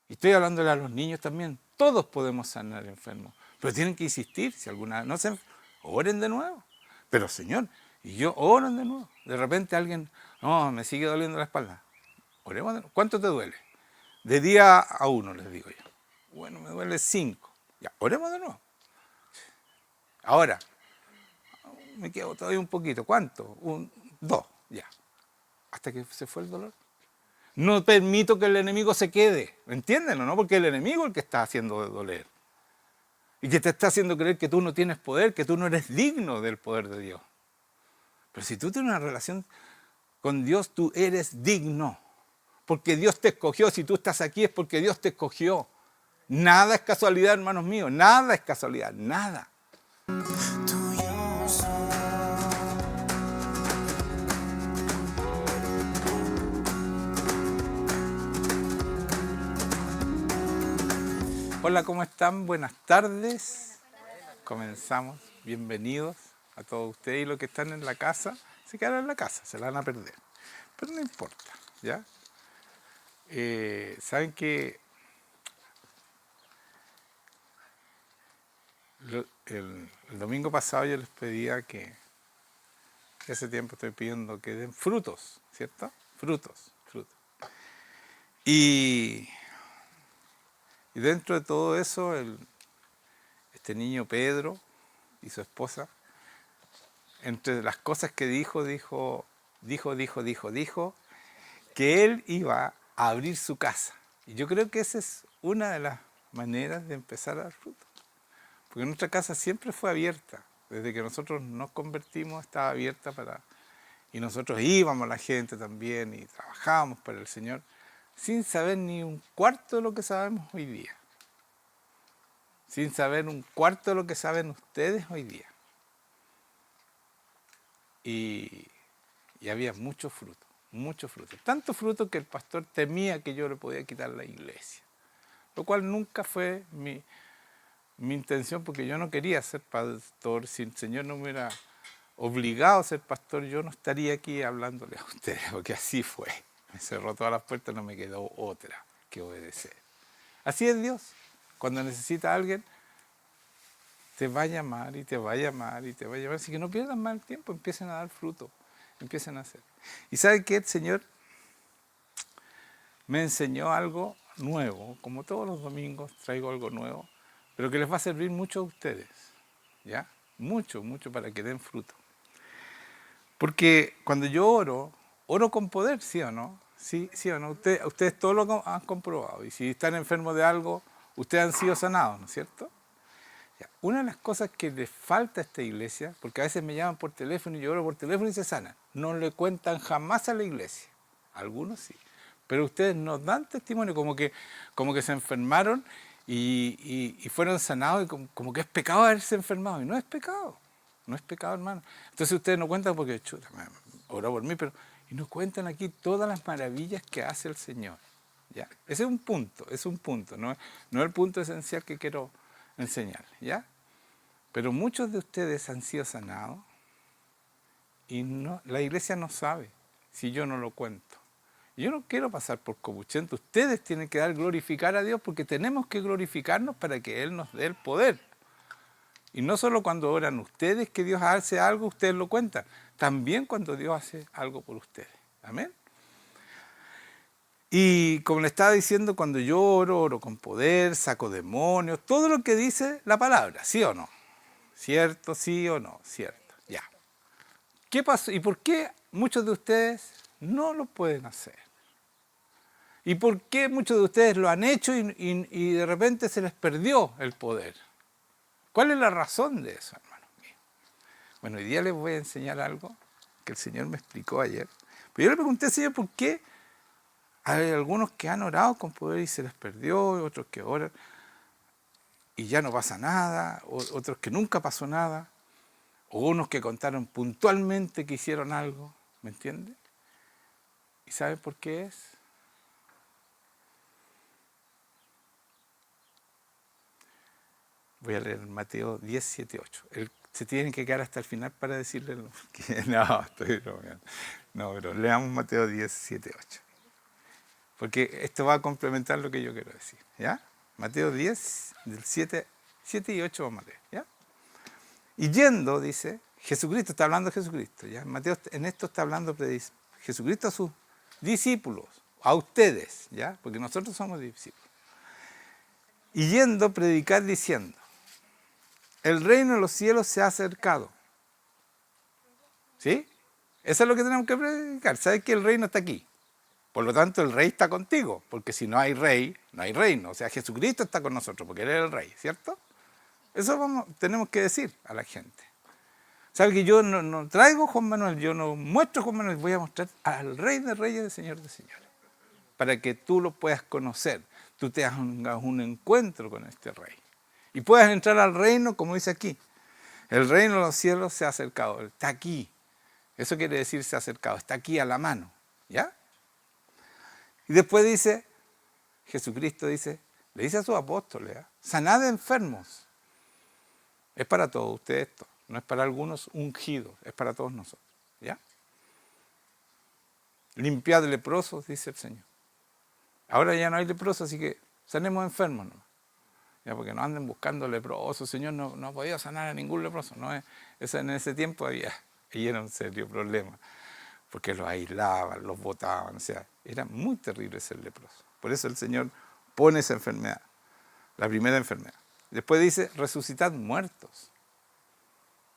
Y estoy hablándole a los niños también. Todos podemos sanar enfermos. Pero tienen que insistir. Si alguna no se oren de nuevo. Pero Señor, y yo oren de nuevo. De repente alguien, no, me sigue doliendo la espalda. Oremos de nuevo. ¿Cuánto te duele? De día a 1, les digo yo. Bueno, me duele 5. Ya, oremos de nuevo. Ahora, me quedo todavía un poquito. ¿Cuánto? 2, ya. Hasta que se fue el dolor. No permito que el enemigo se quede. ¿Entienden o no? Porque el enemigo es el que está haciendo doler. Y que te está haciendo creer que tú no tienes poder, que tú no eres digno del poder de Dios. Pero si tú tienes una relación con Dios, tú eres digno. Porque Dios te escogió. Si tú estás aquí es porque Dios te escogió. Nada es casualidad, hermanos míos. Nada es casualidad. Nada. Hola, ¿cómo están? Buenas tardes. Comenzamos. Bienvenidos a todos ustedes y los que están en la casa. Se quedaron en la casa, se la van a perder. Pero no importa, ¿ya? Saben que el domingo pasado yo les pedía que hace tiempo estoy pidiendo que den frutos, ¿cierto? Frutos. Y dentro de todo eso, este niño Pedro y su esposa, entre las cosas que dijo que él iba a abrir su casa. Y yo creo que esa es una de las maneras de empezar a dar fruto. Porque nuestra casa siempre fue abierta. Desde que nosotros nos convertimos estaba abierta para... Y nosotros íbamos a la gente también y trabajábamos para el Señor sin saber ni un cuarto de lo que sabemos hoy día. Sin saber un cuarto de lo que saben ustedes hoy día. Y había mucho fruto. Tanto fruto que el pastor temía que yo le podía quitar la iglesia. Lo cual nunca fue mi intención, porque yo no quería ser pastor. Si el Señor no me hubiera obligado a ser pastor, yo no estaría aquí hablándole a ustedes, porque así fue. Me cerró todas las puertas, no me quedó otra que obedecer. Así es Dios. Cuando necesita a alguien, te va a llamar y te va a llamar y te va a llamar. Así que no pierdan más el tiempo, empiecen a dar fruto, empiecen a hacer. ¿Y saben qué? El Señor me enseñó algo nuevo. Como todos los domingos traigo algo nuevo, pero que les va a servir mucho a ustedes, ¿ya? Mucho para que den fruto. Porque cuando yo oro con poder, ¿sí o no? ¿Sí o no? Ustedes todos lo han comprobado. Y si están enfermos de algo, ustedes han sido sanados, ¿no es cierto? Una de las cosas que les falta a esta iglesia, porque a veces me llaman por teléfono y yo oro por teléfono y se sanan, no le cuentan jamás a la iglesia. Algunos sí. Pero ustedes nos dan testimonio como que se enfermaron y fueron sanados, y como que es pecado haberse enfermado. Y no es pecado, hermano. Entonces ustedes no cuentan porque, chuta, oró por mí, pero y nos cuentan aquí todas las maravillas que hace el Señor. ¿Ya? Ese es un punto, no es el punto esencial que quiero enseñarles, ¿ya? Pero muchos de ustedes han sido sanados y la iglesia no sabe si yo no lo cuento. Yo no quiero pasar por copuchento. Ustedes tienen que glorificar a Dios, porque tenemos que glorificarnos para que Él nos dé el poder. Y no solo cuando oran ustedes que Dios hace algo, ustedes lo cuentan. También cuando Dios hace algo por ustedes. Amén. Y como le estaba diciendo, cuando yo oro con poder, saco demonios, todo lo que dice la palabra, ¿sí o no? ¿Cierto? ¿Sí o no? ¿Cierto? Ya. ¿Qué pasó? ¿Y por qué muchos de ustedes no lo pueden hacer? ¿Y por qué muchos de ustedes lo han hecho y de repente se les perdió el poder? ¿Cuál es la razón de eso, hermanos míos? Bueno, hoy día les voy a enseñar algo que el Señor me explicó ayer. Pero yo le pregunté al Señor por qué hay algunos que han orado con poder y se les perdió, otros que oran y ya no pasa nada, otros que nunca pasó nada, o unos que contaron puntualmente que hicieron algo, ¿me entiende? ¿Y saben por qué es? Voy a leer Mateo 10, 7, 8. Se tienen que quedar hasta el final para decirle no, estoy bromeando. No, pero leamos Mateo 10, 7, 8. porque esto va a complementar lo que yo quiero decir, ¿ya? Mateo 10, del 7 y 8 vamos a leer, ¿ya? Y yendo, dice, Jesucristo, está hablando de Jesucristo, ¿ya? Mateo en esto está hablando Jesucristo a sus discípulos, a ustedes, ¿ya? Porque nosotros somos discípulos. Y yendo, predicar diciendo, el reino de los cielos se ha acercado. ¿Sí? Eso es lo que tenemos que predicar. ¿Sabes que el reino está aquí? Por lo tanto, el rey está contigo, porque si no hay rey, no hay reino. O sea, Jesucristo está con nosotros, porque Él es el rey, ¿cierto? Eso tenemos que decir a la gente. ¿Sabes que yo no traigo Juan Manuel, yo no muestro Juan Manuel, voy a mostrar al Rey de Reyes y al Señor de Señores, para que tú lo puedas conocer, tú te hagas un encuentro con este Rey. Y puedas entrar al reino, como dice aquí. El reino de los cielos se ha acercado, está aquí. Eso quiere decir se ha acercado, está aquí a la mano, ¿ya? Y después dice, Jesucristo dice, le dice a sus apóstoles, sanad enfermos. Es para todos ustedes esto, no es para algunos ungidos, es para todos nosotros, ¿ya? Limpiad leprosos, dice el Señor. Ahora ya no hay leprosos, así que sanemos enfermos, ¿no? Ya, porque no anden buscando leprosos, Señor, no ha podido sanar a ningún leproso, ¿no? En ese tiempo ahí era un serio problema, porque los aislaban, los botaban, o sea, era muy terrible ser leproso. Por eso el Señor pone esa enfermedad, la primera enfermedad. Después dice, resucitad muertos.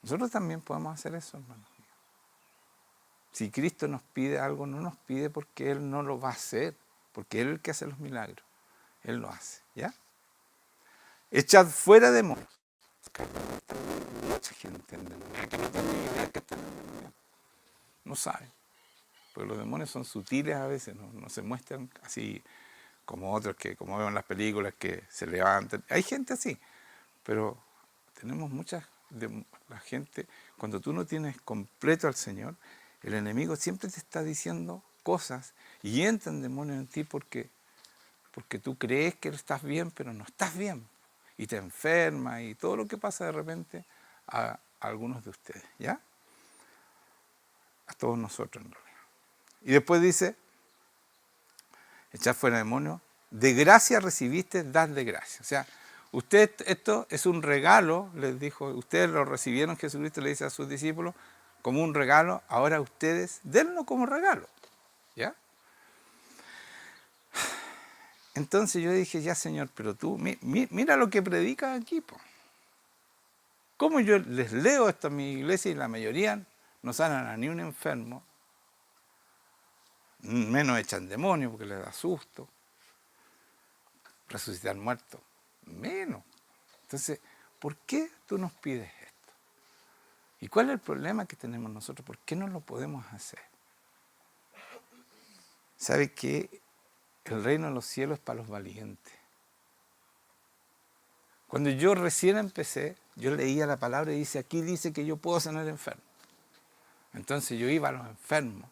Nosotros también podemos hacer eso, hermanos míos. Si Cristo nos pide algo, no nos pide porque Él no lo va a hacer, porque Él es el que hace los milagros. Él lo hace, ¿ya? Echad fuera demonios. Mucha gente endemoniada que no tiene idea que están endemoniados. No saben. Porque los demonios son sutiles a veces, no se muestran así como otros que, como vemos en las películas, que se levantan. Hay gente así, pero tenemos la gente, cuando tú no tienes completo al Señor, el enemigo siempre te está diciendo cosas y entran demonios en ti porque tú crees que estás bien, pero no estás bien. Y te enfermas y todo lo que pasa de repente a algunos de ustedes, ¿ya? A todos nosotros en realidad. Y después dice, echar fuera demonios, de gracia recibiste, dadle gracia. O sea, esto es un regalo, les dijo, ustedes lo recibieron, Jesucristo le dice a sus discípulos, como un regalo, ahora ustedes denlo como regalo, ¿ya? Entonces yo dije, ya Señor, pero tú, mira lo que predicas aquí, po. ¿Cómo yo les leo esto a mi iglesia y la mayoría no sanan a ni un enfermo? Menos echan demonios porque les da susto. Resucitar muertos, menos. Entonces, ¿por qué tú nos pides esto? ¿Y cuál es el problema que tenemos nosotros? ¿Por qué no lo podemos hacer? ¿Sabe qué? El reino de los cielos es para los valientes. Cuando yo recién empecé, yo leía la palabra y dice, aquí dice que yo puedo sanar enfermos. Entonces yo iba a los enfermos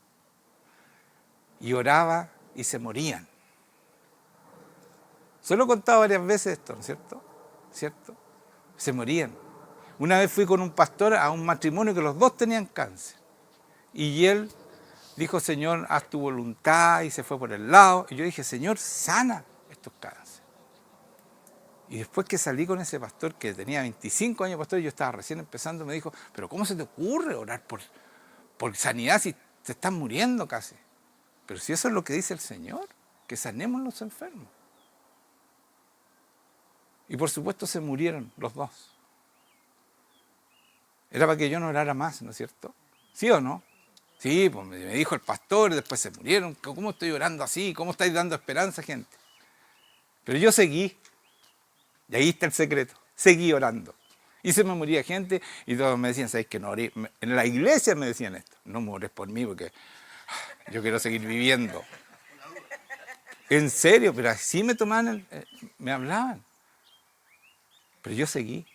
y oraba y se morían. Se lo he contado varias veces esto, ¿no es cierto? ¿Cierto? Se morían. Una vez fui con un pastor a un matrimonio que los dos tenían cáncer. Y él dijo, Señor, haz tu voluntad, y se fue por el lado. Y yo dije, Señor, sana estos cánceres. Y después que salí con ese pastor, que tenía 25 años pastor, y yo estaba recién empezando, me dijo, pero ¿cómo se te ocurre orar por sanidad si te están muriendo casi? Pero si eso es lo que dice el Señor, que sanemos los enfermos. Y por supuesto se murieron los dos. Era para que yo no orara más, ¿no es cierto? ¿Sí o no? Sí, pues me dijo el pastor y después se murieron. ¿Cómo estoy orando así? ¿Cómo estáis dando esperanza, gente? Pero yo seguí. Y ahí está el secreto. Seguí orando. Y se me moría gente y todos me decían, ¿sabes qué? No oré? En la iglesia me decían esto. No me ores por mí porque yo quiero seguir viviendo. En serio, pero así me tomaban, me hablaban. Pero yo seguí.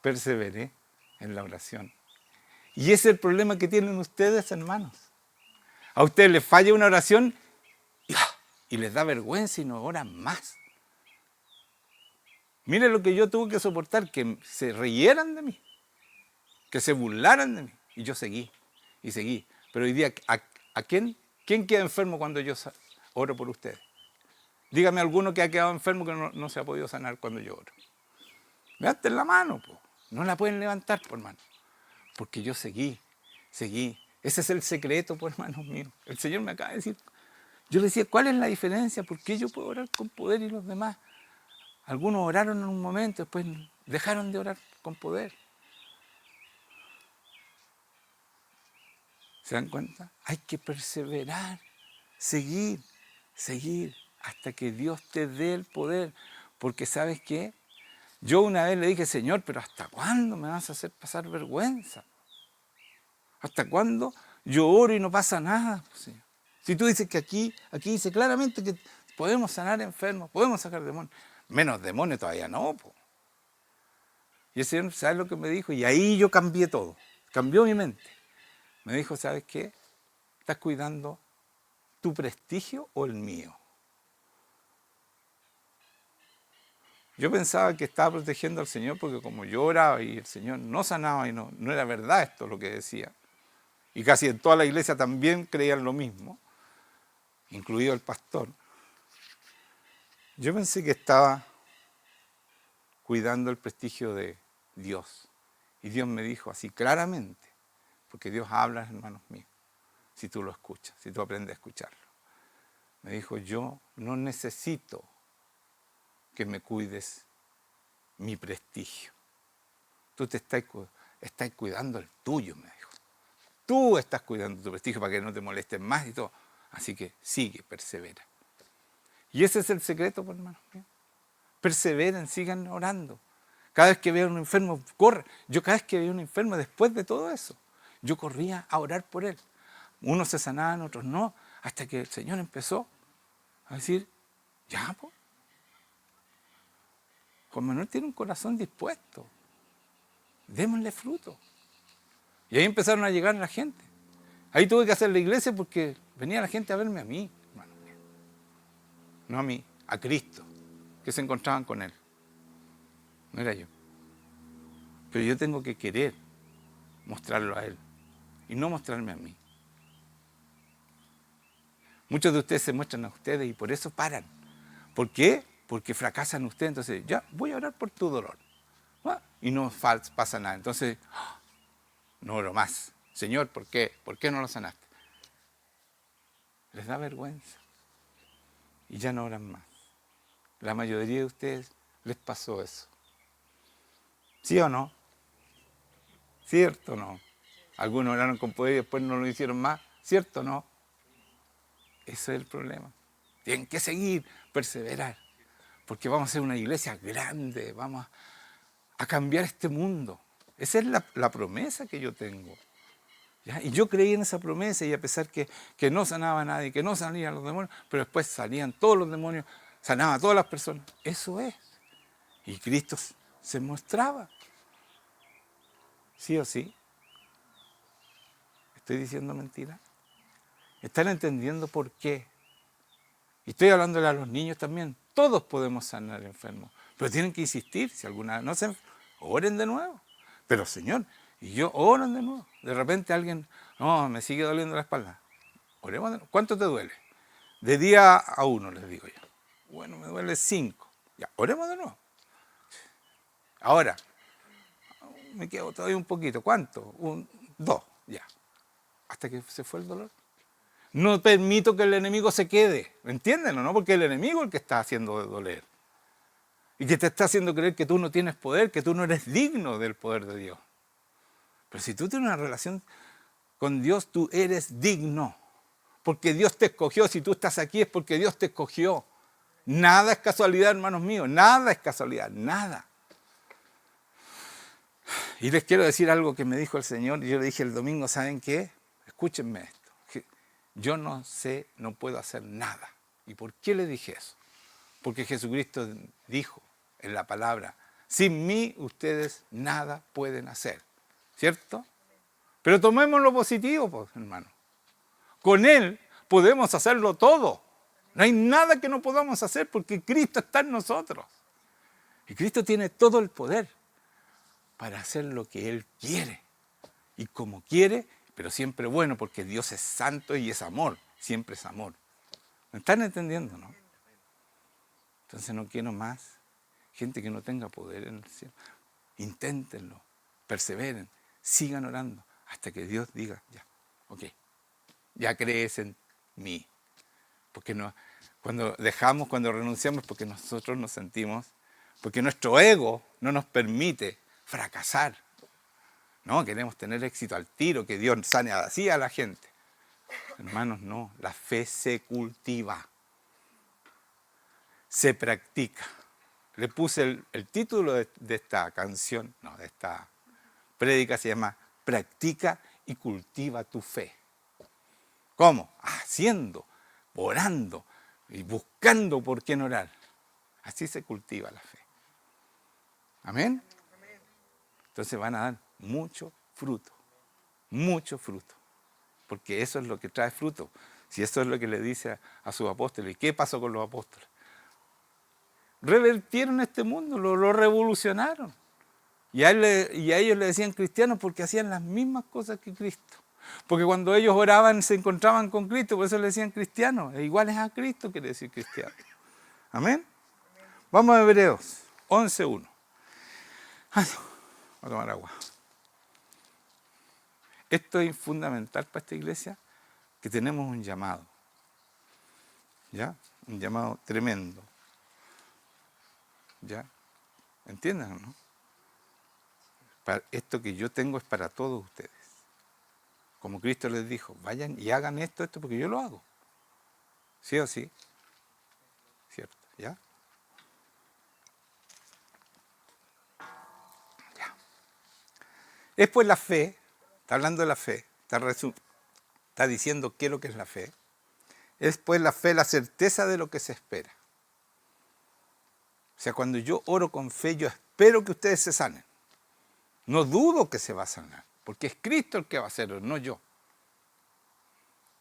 Perseveré en la oración. Y ese es el problema que tienen ustedes, hermanos. A ustedes les falla una oración y les da vergüenza y no oran más. Mire lo que yo tuve que soportar, que se rieran de mí, que se burlaran de mí. Y yo seguí, y seguí. Pero hoy día, ¿quién queda enfermo cuando yo oro por ustedes. Dígame alguno que ha quedado enfermo que no se ha podido sanar cuando yo oro. Levanten la mano, po. No la pueden levantar, por hermano. Porque yo seguí. Ese es el secreto, por hermanos míos. El Señor me acaba de decir. Yo le decía, ¿cuál es la diferencia? ¿Por qué yo puedo orar con poder y los demás? Algunos oraron en un momento, después dejaron de orar con poder. ¿Se dan cuenta? Hay que perseverar, seguir, hasta que Dios te dé el poder. Porque ¿sabes qué? Yo una vez le dije, Señor, pero ¿hasta cuándo me vas a hacer pasar vergüenza? ¿Hasta cuándo yo oro y no pasa nada, Señor? Si tú dices que aquí dice claramente que podemos sanar enfermos, podemos sacar demonios. Menos demonios todavía no, po. Y el Señor, ¿sabes lo que me dijo? Y ahí yo cambié todo, cambió mi mente. Me dijo, ¿sabes qué? ¿Estás cuidando tu prestigio o el mío? Yo pensaba que estaba protegiendo al Señor porque como yo oraba y el Señor no sanaba y no era verdad esto lo que decía. Y casi en toda la iglesia también creían lo mismo, incluido el pastor. Yo pensé que estaba cuidando el prestigio de Dios. Y Dios me dijo así claramente, porque Dios habla, hermanos míos, si tú lo escuchas, si tú aprendes a escucharlo. Me dijo, yo no necesito que me cuides mi prestigio. Tú te estás cuidando el tuyo, me dijo. Tú estás cuidando tu prestigio para que no te molesten más y todo. Así que sigue, persevera. Y ese es el secreto, pues, hermanos míos. Perseveren, sigan orando. Cada vez que veo a un enfermo, corre. Yo cada vez que veía a un enfermo, después de todo eso, yo corría a orar por él. Unos se sanaban, otros no, hasta que el Señor empezó a decir, ya, pues. Juan Manuel tiene un corazón dispuesto. Démosle fruto. Y ahí empezaron a llegar la gente. Ahí tuve que hacer la iglesia porque venía la gente a verme a mí, hermano. No a mí, a Cristo, que se encontraban con Él. No era yo. Pero yo tengo que querer mostrarlo a Él y no mostrarme a mí. Muchos de ustedes se muestran a ustedes y por eso paran. ¿Por qué? Porque fracasan ustedes. Entonces, ya, voy a orar por tu dolor. Y no pasa nada. Entonces, no oro más. Señor, ¿por qué? ¿Por qué no lo sanaste? Les da vergüenza. Y ya no oran más. La mayoría de ustedes les pasó eso. ¿Sí o no? ¿Cierto o no? Algunos oraron con poder y después no lo hicieron más. ¿Cierto o no? Ese es el problema. Tienen que seguir, perseverar. Porque vamos a ser una iglesia grande. Vamos a cambiar este mundo. Esa es la promesa que yo tengo. ¿Ya? Y yo creí en esa promesa y a pesar que no sanaba a nadie, que no salían los demonios, pero después salían todos los demonios, sanaba a todas las personas. Eso es. Y Cristo se mostraba. ¿Sí o sí? ¿Estoy diciendo mentira? ¿Están entendiendo por qué? Y estoy hablándole a los niños también. Todos podemos sanar enfermos, pero tienen que insistir. Si alguna vez no se oren de nuevo. Pero Señor, y yo oran de nuevo. De repente alguien, no, me sigue doliendo la espalda. Oremos de nuevo. ¿Cuánto te duele? De día a 1, les digo yo. Bueno, me duele 5. Ya, oremos de nuevo. Ahora, me quedo todavía un poquito. ¿Cuánto? 2, ya. Hasta que se fue el dolor. No permito que el enemigo se quede. ¿Me entienden o no? Porque el enemigo es el que está haciendo doler. Y que te está haciendo creer que tú no tienes poder, que tú no eres digno del poder de Dios. Pero si tú tienes una relación con Dios, tú eres digno. Porque Dios te escogió. Si tú estás aquí es porque Dios te escogió. Nada es casualidad, hermanos míos. Nada es casualidad. Nada. Y les quiero decir algo que me dijo el Señor. Y yo le dije el domingo, ¿saben qué? Escúchenme esto. Yo no sé, no puedo hacer nada. ¿Y por qué le dije eso? Porque Jesucristo dijo en la palabra, sin mí ustedes nada pueden hacer. ¿Cierto? Pero tomemos lo positivo, pues, hermano. Con Él podemos hacerlo todo. No hay nada que no podamos hacer porque Cristo está en nosotros. Y Cristo tiene todo el poder para hacer lo que Él quiere. Y como quiere, pero siempre bueno, porque Dios es santo y es amor. Siempre es amor. ¿Me están entendiendo, no? Entonces no quiero más gente que no tenga poder en el cielo. Inténtenlo, perseveren, sigan orando hasta que Dios diga, ya, ok, ya crees en mí. Porque no, cuando renunciamos, porque nosotros nos sentimos, porque nuestro ego no nos permite fracasar. No, queremos tener éxito al tiro, que Dios sane así a la gente. Hermanos, no, la fe se cultiva, se practica. Le puse el título de esta canción, no, de esta prédica, se llama Practica y cultiva tu fe. ¿Cómo? Haciendo, orando y buscando por quién orar. Así se cultiva la fe. ¿Amén? Entonces van a dar mucho fruto, porque eso es lo que trae fruto. Si eso es lo que le dice a sus apóstoles. ¿Y qué pasó con los apóstoles? Revertieron este mundo, lo revolucionaron. Y a ellos le decían cristianos porque hacían las mismas cosas que Cristo. Porque cuando ellos oraban se encontraban con Cristo, por eso le decían cristianos. E iguales a Cristo quiere decir cristiano. ¿Amén? Vamos a Hebreos 11:1. Voy a tomar agua. Esto es fundamental para esta iglesia, que tenemos un llamado. ¿Ya? Un llamado tremendo. ¿Ya? ¿Entienden, no? Esto que yo tengo es para todos ustedes. Como Cristo les dijo, vayan y hagan esto porque yo lo hago. ¿Sí o sí? ¿Cierto? ¿Ya? Ya. Es pues la fe, está hablando de la fe, está diciendo qué es lo que es la fe. Es pues la fe, la certeza de lo que se espera. O sea, cuando yo oro con fe, yo espero que ustedes se sanen. No dudo que se va a sanar, porque es Cristo el que va a hacerlo, no yo.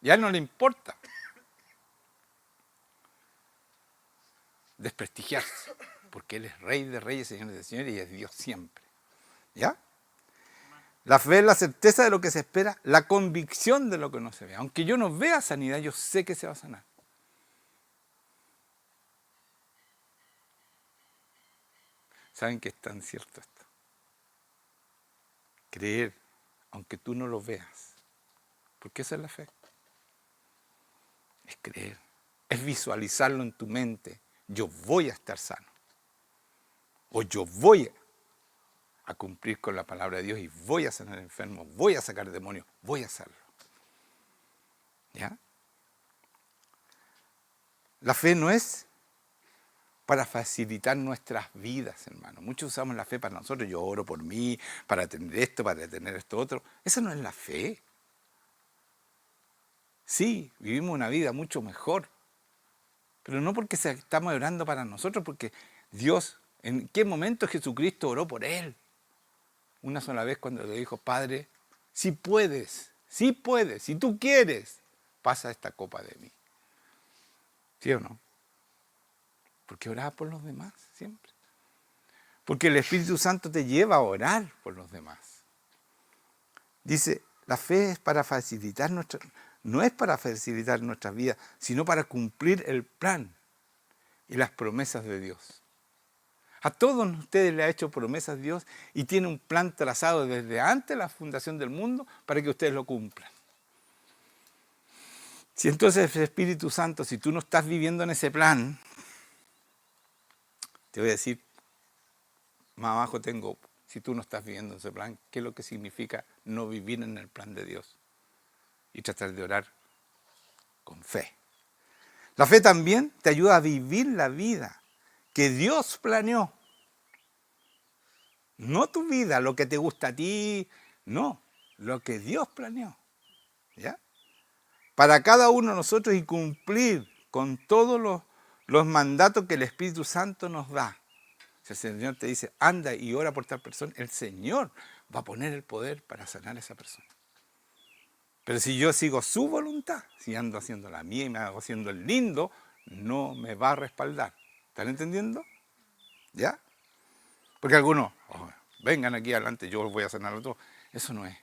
Y a Él no le importa desprestigiarse, porque Él es Rey de reyes, Señor de señores, y es Dios siempre. ¿Ya? La fe es la certeza de lo que se espera, la convicción de lo que no se ve. Aunque yo no vea sanidad, yo sé que se va a sanar. ¿Saben que es tan cierto esto? Creer, aunque tú no lo veas. Porque esa es la fe. Es creer. Es visualizarlo en tu mente. Yo voy a estar sano. O yo voy a cumplir con la palabra de Dios y voy a sanar enfermos, voy a sacar demonios, voy a hacerlo. ¿Ya? La fe no es para facilitar nuestras vidas, hermano. Muchos usamos la fe para nosotros. Yo oro por mí, para tener esto, para tener esto otro. Esa no es la fe. Sí, vivimos una vida mucho mejor. Pero no porque estamos orando para nosotros, porque Dios, ¿en qué momento Jesucristo oró por Él? Una sola vez cuando le dijo, Padre, si puedes, si tú quieres, pasa esta copa de mí. ¿Sí o no? Porque oraba por los demás siempre. Porque el Espíritu Santo te lleva a orar por los demás. Dice, la fe es para facilitar no es para facilitar nuestras vidas, sino para cumplir el plan y las promesas de Dios. A todos ustedes le ha hecho promesas Dios y tiene un plan trazado desde antes de la fundación del mundo para que ustedes lo cumplan. Si entonces el Espíritu Santo, si tú no estás viviendo en ese plan, te voy a decir, más abajo tengo, si tú no estás viviendo en ese plan, ¿qué es lo que significa no vivir en el plan de Dios? Y tratar de orar con fe. La fe también te ayuda a vivir la vida que Dios planeó. No tu vida, lo que te gusta a ti, no, lo que Dios planeó. ¿Ya? Para cada uno de nosotros y cumplir con todos los mandatos que el Espíritu Santo nos da. Si el Señor te dice, anda y ora por tal persona, el Señor va a poner el poder para sanar a esa persona. Pero si yo sigo su voluntad, si ando haciendo la mía y me hago haciendo el lindo, no me va a respaldar. ¿Están entendiendo? ¿Ya? Porque algunos, vengan aquí adelante, yo los voy a sanar a otros. Eso no es.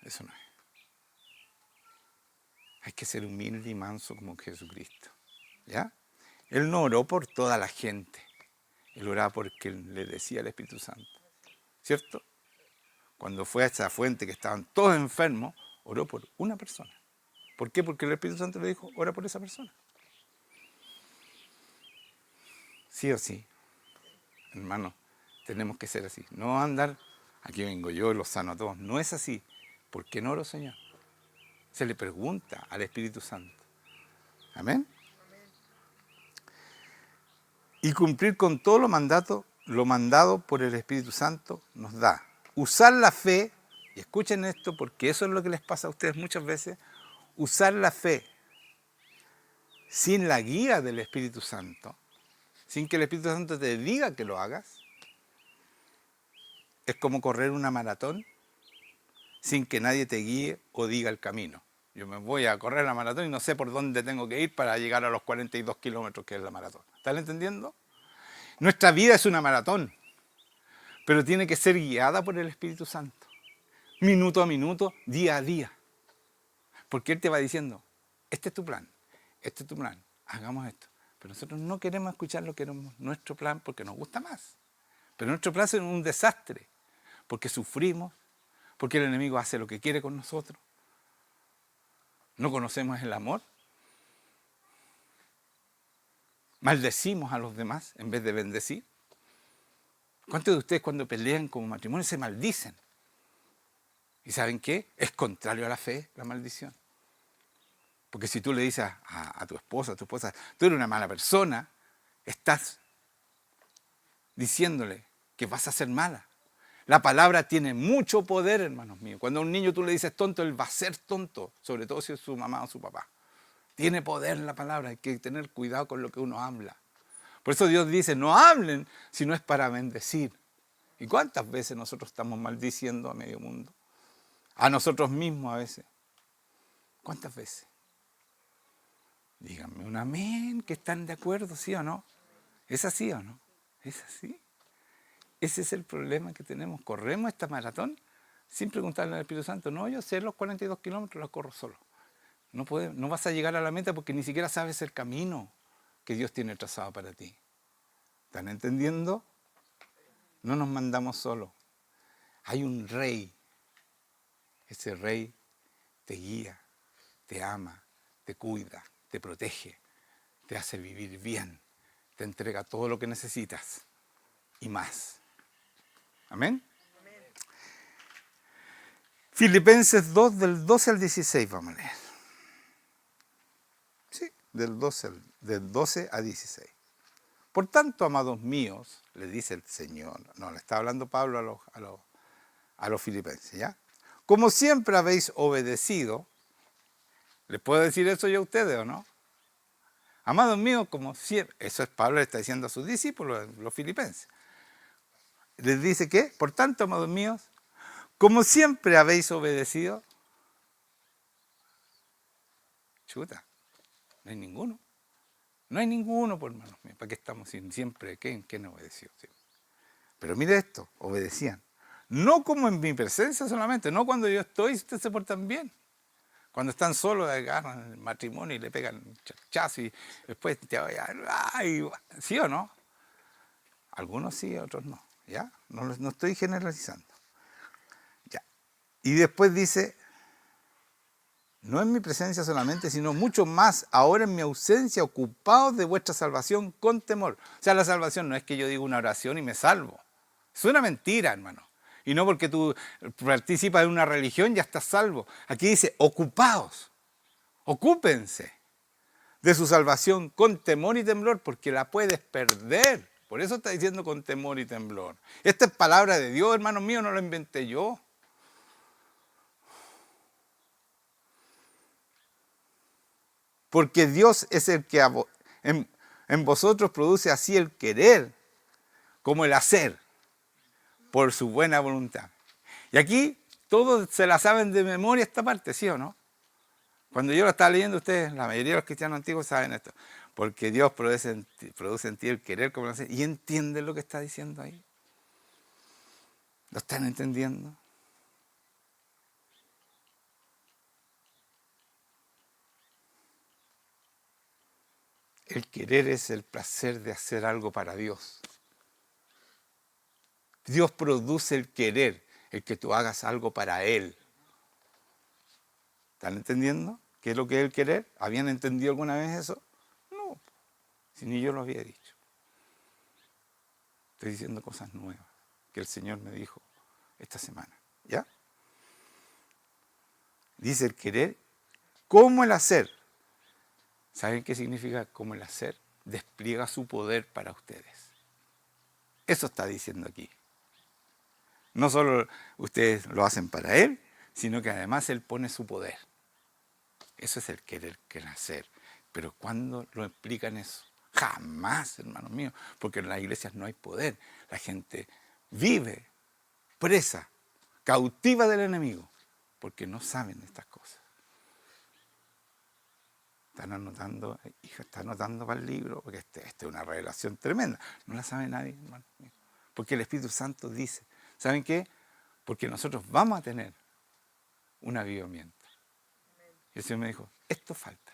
Eso no es. Hay que ser humilde y manso como Jesucristo. ¿Ya? Él no oró por toda la gente. Él oraba porque le decía al Espíritu Santo. ¿Cierto? Cuando fue a esa fuente que estaban todos enfermos, oró por una persona. ¿Por qué? Porque el Espíritu Santo le dijo, ora por esa persona. Sí o sí, hermano, tenemos que ser así. No andar, aquí vengo yo y los sano a todos. No es así. ¿Por qué no oro, Señor? Se le pregunta al Espíritu Santo. Amén. Y cumplir con todo lo mandado por el Espíritu Santo nos da. Usar la fe, y escuchen esto porque eso es lo que les pasa a ustedes muchas veces, usar la fe sin la guía del Espíritu Santo, sin que el Espíritu Santo te diga que lo hagas, es como correr una maratón sin que nadie te guíe o diga el camino. Yo me voy a correr la maratón y no sé por dónde tengo que ir para llegar a los 42 kilómetros que es la maratón. ¿Están entendiendo? Nuestra vida es una maratón, pero tiene que ser guiada por el Espíritu Santo, minuto a minuto, día a día. Porque Él te va diciendo, este es tu plan, hagamos esto. Pero nosotros no queremos escuchar lo que es nuestro plan porque nos gusta más. Pero nuestro plan es un desastre, porque sufrimos, porque el enemigo hace lo que quiere con nosotros. No conocemos el amor. Maldecimos a los demás en vez de bendecir. ¿Cuántos de ustedes cuando pelean como matrimonio se maldicen? ¿Y saben qué? Es contrario a la fe, la maldición. Porque si tú le dices a tu esposa, tú eres una mala persona, estás diciéndole que vas a ser mala. La palabra tiene mucho poder, hermanos míos. Cuando a un niño tú le dices tonto, él va a ser tonto, sobre todo si es su mamá o su papá. Tiene poder la palabra, hay que tener cuidado con lo que uno habla. Por eso Dios dice, no hablen si no es para bendecir. ¿Y cuántas veces nosotros estamos maldiciendo a medio mundo? A nosotros mismos a veces. ¿Cuántas veces? Díganme un amén, que están de acuerdo, ¿sí o no? ¿Es así o no? ¿Es así? Ese es el problema que tenemos. Corremos esta maratón sin preguntarle al Espíritu Santo. No, yo sé los 42 kilómetros, los corro solo. No vas a llegar a la meta porque ni siquiera sabes el camino que Dios tiene trazado para ti. ¿Están entendiendo? No nos mandamos solos. Hay un rey. Ese rey te guía, te ama, te cuida, te protege, te hace vivir bien, te entrega todo lo que necesitas y más. ¿Amén? Filipenses 2, del 12 al 16, vamos a leer. Sí, del 12 a 16. Por tanto, amados míos, le dice el Señor, no, le está hablando Pablo a los filipenses, ¿ya? Como siempre habéis obedecido, ¿les puedo decir eso yo a ustedes o no? Amados míos, como siempre, eso es Pablo le está diciendo a sus discípulos, los filipenses. Les dice que, por tanto, amados míos, como siempre habéis obedecido, chuta, no hay ninguno. No hay ninguno, por hermanos míos. ¿Para qué estamos siempre? ¿Quién obedeció? Sí. Pero mire esto, obedecían. No como en mi presencia solamente, no cuando yo estoy, ustedes se portan bien. Cuando están solos, agarran el matrimonio y le pegan un chachazo y después ¿sí o no? Algunos sí, otros no. ¿Ya? No estoy generalizando. Ya. Y después dice, no en mi presencia solamente, sino mucho más ahora en mi ausencia, ocupados de vuestra salvación con temor. O sea, la salvación no es que yo diga una oración y me salvo. Es una mentira, hermano. Y no porque tú participas en una religión ya estás salvo. Aquí dice, ocupados. Ocúpense de su salvación con temor y temblor, porque la puedes perder. Por eso está diciendo con temor y temblor. Esta es palabra de Dios, hermanos míos, no la inventé yo. Porque Dios es el que en vosotros produce así el querer como el hacer por su buena voluntad. Y aquí todos se la saben de memoria esta parte, ¿sí o no? Cuando yo lo estaba leyendo, ustedes, la mayoría de los cristianos antiguos saben esto. Porque Dios produce en ti el querer como el hacer. ¿Y entienden lo que está diciendo ahí? ¿Lo están entendiendo? 。 . 。 . 。 . 。 . . . . . . . . . . . . . . . . . . . . . . . . . . . 。 . . . . 。 . . . 。 . 。 . . 。 . . . . . 。 . 。El querer es el placer de hacer algo para Dios. Dios produce el querer, el que tú hagas algo para Él. ¿Están entendiendo qué es lo que es el querer? ¿Habían entendido alguna vez eso? No, si ni yo lo había dicho. Estoy diciendo cosas nuevas que el Señor me dijo esta semana. ¿Ya? Dice el querer como el hacer. ¿Saben qué significa como el hacer? Despliega su poder para ustedes. Eso está diciendo aquí. No solo ustedes lo hacen para Él, sino que además Él pone su poder. Eso es el querer, el hacer. Pero ¿cuándo lo explican eso? Jamás, hermanos míos, porque en las iglesias no hay poder. La gente vive presa, cautiva del enemigo, porque no saben estas cosas. Están anotando, hija, está anotando para el libro, porque esta es una revelación tremenda. No la sabe nadie, hermanos míos. Porque el Espíritu Santo dice, ¿saben qué? Porque nosotros vamos a tener un avivamiento. Y el Señor me dijo, esto falta.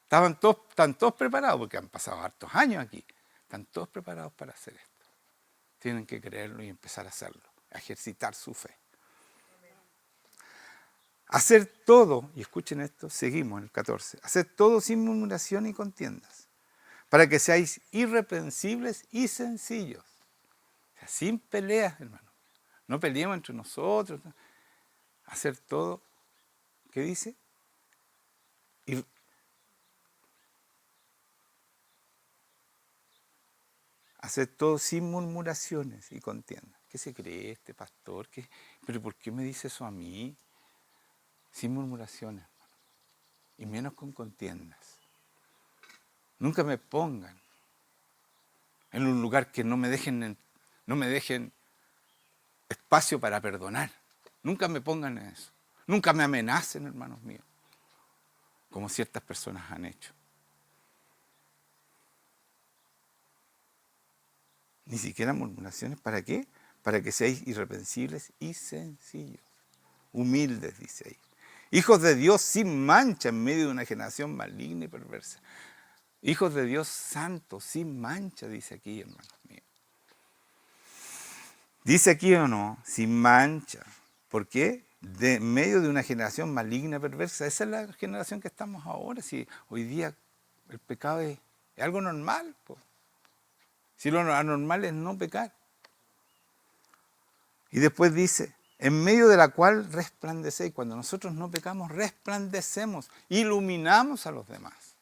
Están todos preparados, porque han pasado hartos años aquí. Están todos preparados para hacer esto. Tienen que creerlo y empezar a hacerlo, a ejercitar su fe. Hacer todo, y escuchen esto, seguimos en el 14. Hacer todo sin murmuración y contiendas, para que seáis irreprensibles y sencillos. O sea, sin peleas, hermano. No peleemos entre nosotros. Hacer todo, ¿qué dice? Hacer todo sin murmuraciones y contiendas. ¿Qué se cree este pastor? ¿Pero por qué me dice eso a mí? Sin murmuraciones, hermano. Y menos con contiendas. Nunca me pongan en un lugar que no me dejen espacio para perdonar. Nunca me pongan en eso. Nunca me amenacen, hermanos míos, como ciertas personas han hecho. Ni siquiera murmuraciones. ¿Para qué? Para que seáis irreprensibles y sencillos. Humildes, dice ahí. Hijos de Dios sin mancha en medio de una generación maligna y perversa. Hijos de Dios santos, sin mancha, dice aquí, hermanos míos. Dice aquí o no, sin mancha. ¿Por qué? De medio de una generación maligna y perversa. Esa es la generación que estamos ahora. Si hoy día el pecado es algo normal, po. Si lo anormal es no pecar. Y después dice, en medio de la cual resplandecéis. Cuando nosotros no pecamos, resplandecemos, iluminamos a los demás.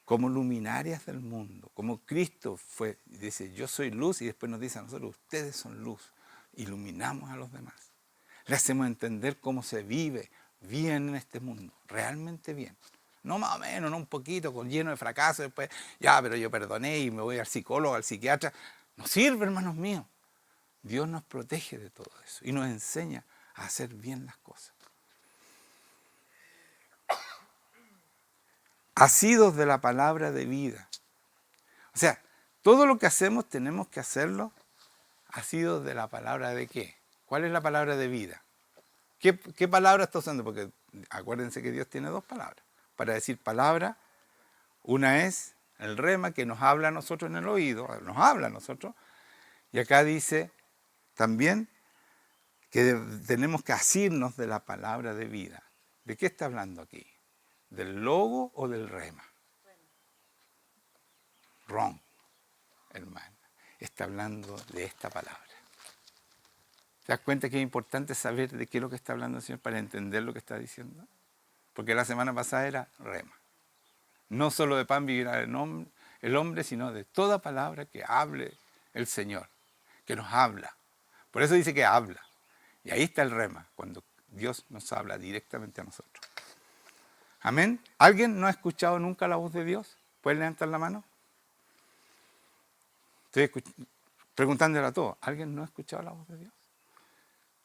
Como luminarias del mundo, como Cristo fue, dice, yo soy luz, y después nos dice a nosotros, ustedes son luz. Iluminamos a los demás. Le hacemos entender cómo se vive bien en este mundo, realmente bien. No más o menos, no un poquito, lleno de fracaso, después, ya, pero yo perdoné y me voy al psicólogo, al psiquiatra. No sirve, hermanos míos. Dios nos protege de todo eso y nos enseña a hacer bien las cosas. Asidos de la palabra de vida. O sea, todo lo que hacemos tenemos que hacerlo asidos de la palabra de qué. ¿Cuál es la palabra de vida? ¿Qué palabra está usando? Porque acuérdense que Dios tiene dos palabras. Para decir palabra, una es el rema que nos habla a nosotros en el oído, nos habla a nosotros, y acá dice también que tenemos que asirnos de la palabra de vida. ¿De qué está hablando aquí? ¿Del logo o del rema? Wrong, hermano. Está hablando de esta palabra. ¿Te das cuenta que es importante saber de qué es lo que está hablando el Señor para entender lo que está diciendo? Porque la semana pasada era rema. No solo de pan vivirá el hombre, sino de toda palabra que hable el Señor, que nos habla. Por eso dice que habla. Y ahí está el rema, cuando Dios nos habla directamente a nosotros. Amén. ¿Alguien no ha escuchado nunca la voz de Dios? ¿Pueden levantar la mano? Estoy preguntándole a todos. ¿Alguien no ha escuchado la voz de Dios?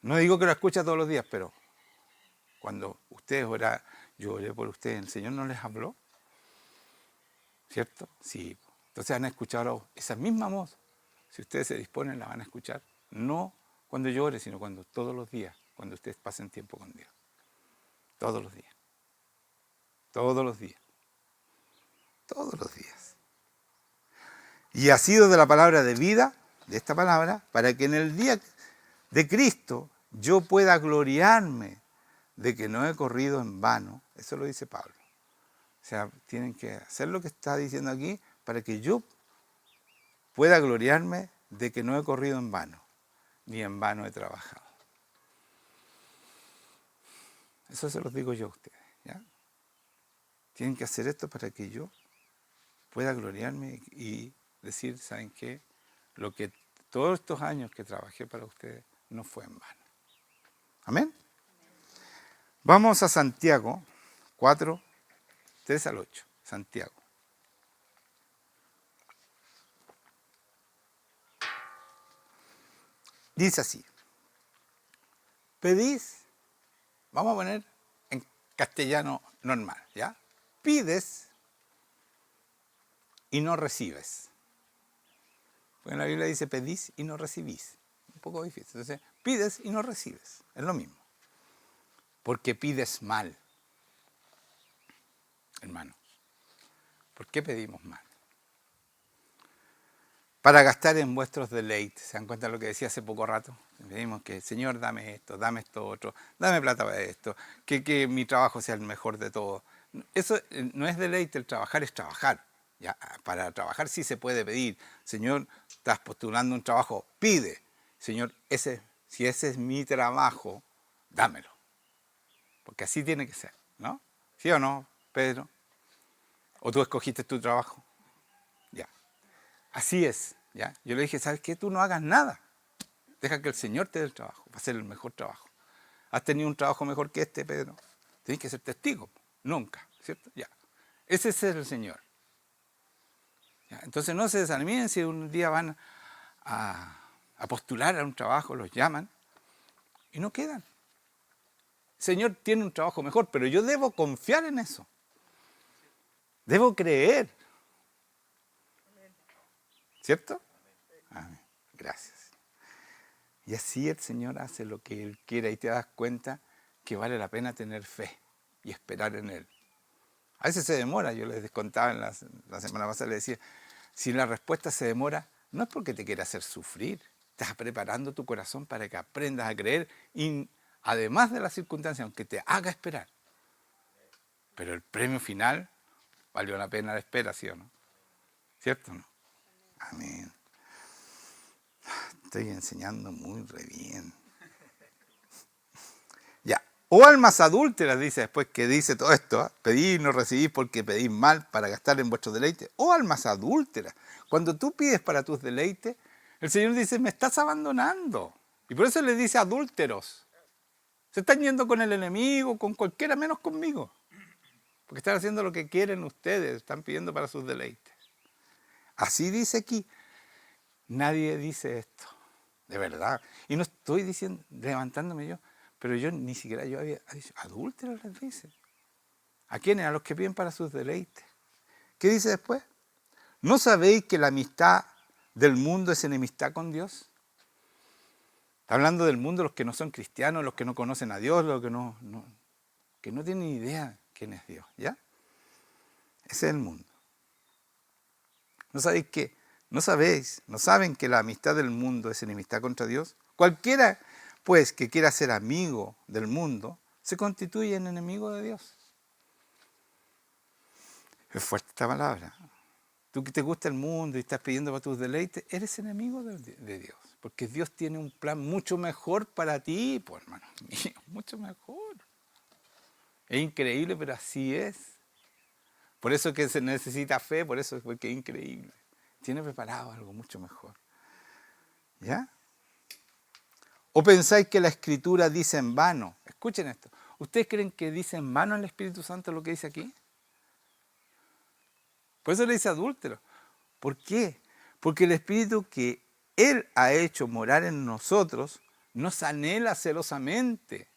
No digo que lo escucha todos los días, pero cuando ustedes oran, yo oré por ustedes, ¿el Señor no les habló? ¿Cierto? Sí. Entonces han escuchado esa misma voz. Si ustedes se disponen, la van a escuchar. No cuando yo ore, sino cuando todos los días, cuando ustedes pasen tiempo con Dios. Todos los días. Todos los días. todos los días. Y ha sido de la palabra de vida, de esta palabra, para que en el día de Cristo yo pueda gloriarme de que no he corrido en vano. Eso lo dice Pablo. O sea, tienen que hacer lo que está diciendo aquí para que yo pueda gloriarme de que no he corrido en vano, ni en vano he trabajado. Eso se los digo yo a ustedes, ¿ya? Tienen que hacer esto para que yo pueda gloriarme y decir, ¿saben qué? Lo que todos estos años que trabajé para ustedes no fue en vano. ¿Amén? Vamos a Santiago 4, 3 al 8. Santiago. Dice así. Pedís, vamos a poner en castellano normal, ¿ya? Pides y no recibes. Porque en la Biblia dice pedís y no recibís. Un poco difícil. Entonces, pides y no recibes. Es lo mismo. Porque pides mal. Hermano. ¿Por qué pedimos mal? Para gastar en vuestros deleites. ¿Se dan cuenta de lo que decía hace poco rato? Pedimos que, Señor, dame esto otro, dame plata para esto, que mi trabajo sea el mejor de todo. Eso no es deleite, el trabajar es trabajar. Ya, para trabajar sí se puede pedir. Señor, estás postulando un trabajo, pide. Señor, si ese es mi trabajo, dámelo. Porque así tiene que ser, ¿no? ¿Sí o no, Pedro? ¿O tú escogiste tu trabajo? Ya. Así es, ¿ya? Yo le dije, ¿sabes qué? Tú no hagas nada. Deja que el Señor te dé el trabajo. Va a ser el mejor trabajo. ¿Has tenido un trabajo mejor que este, Pedro? Tienes que ser testigo. Nunca, ¿cierto? Ya. Ese es el Señor. ¿Ya? Entonces no se desanimen si un día van a postular a un trabajo, los llaman y no quedan. El Señor tiene un trabajo mejor, pero yo debo confiar en eso. Debo creer. ¿Cierto? Amén. Gracias. Y así el Señor hace lo que Él quiera y te das cuenta que vale la pena tener fe y esperar en Él. A veces se demora, yo les contaba la semana pasada, les decía, si la respuesta se demora, no es porque te quiera hacer sufrir, estás preparando tu corazón para que aprendas a creer, y además de las circunstancias, aunque te haga esperar. Pero el premio final valió la pena la espera, ¿sí o no? ¿Cierto o no? Amén. Estoy enseñando muy re bien. Ya. O almas adúlteras, dice después que dice todo esto, ¿eh? Pedís y no recibís porque pedís mal para gastar en vuestros deleites. O almas adúlteras. Cuando tú pides para tus deleites, el Señor dice, me estás abandonando. Y por eso le dice adúlteros. Se están yendo con el enemigo, con cualquiera menos conmigo. Porque están haciendo lo que quieren ustedes, están pidiendo para sus deleites. Así dice aquí. Nadie dice esto, de verdad. Y no estoy diciendo, levantándome yo, pero yo ni siquiera yo había dicho, adúlteros les dice. ¿A quiénes? A los que piden para sus deleites. ¿Qué dice después? ¿No sabéis que la amistad del mundo es enemistad con Dios? Está hablando del mundo, los que no son cristianos, los que no conocen a Dios, los que no tienen idea quién es Dios, ¿ya? Ese es el mundo. ¿No sabéis qué? ¿No saben que la amistad del mundo es enemistad contra Dios? Cualquiera, pues, que quiera ser amigo del mundo, se constituye en enemigo de Dios. Es fuerte esta palabra. Tú que te gusta el mundo y estás pidiendo para tus deleites, eres enemigo de Dios. Porque Dios tiene un plan mucho mejor para ti, pues, hermano mío, mucho mejor. Es increíble, pero así es. Por eso que se necesita fe, por eso es porque es increíble. Tiene preparado algo mucho mejor. ¿Ya? ¿O pensáis que la Escritura dice en vano? Escuchen esto. ¿Ustedes creen que dice en vano el Espíritu Santo lo que dice aquí? Por eso le dice adúltero. ¿Por qué? Porque el Espíritu que Él ha hecho morar en nosotros nos anhela celosamente.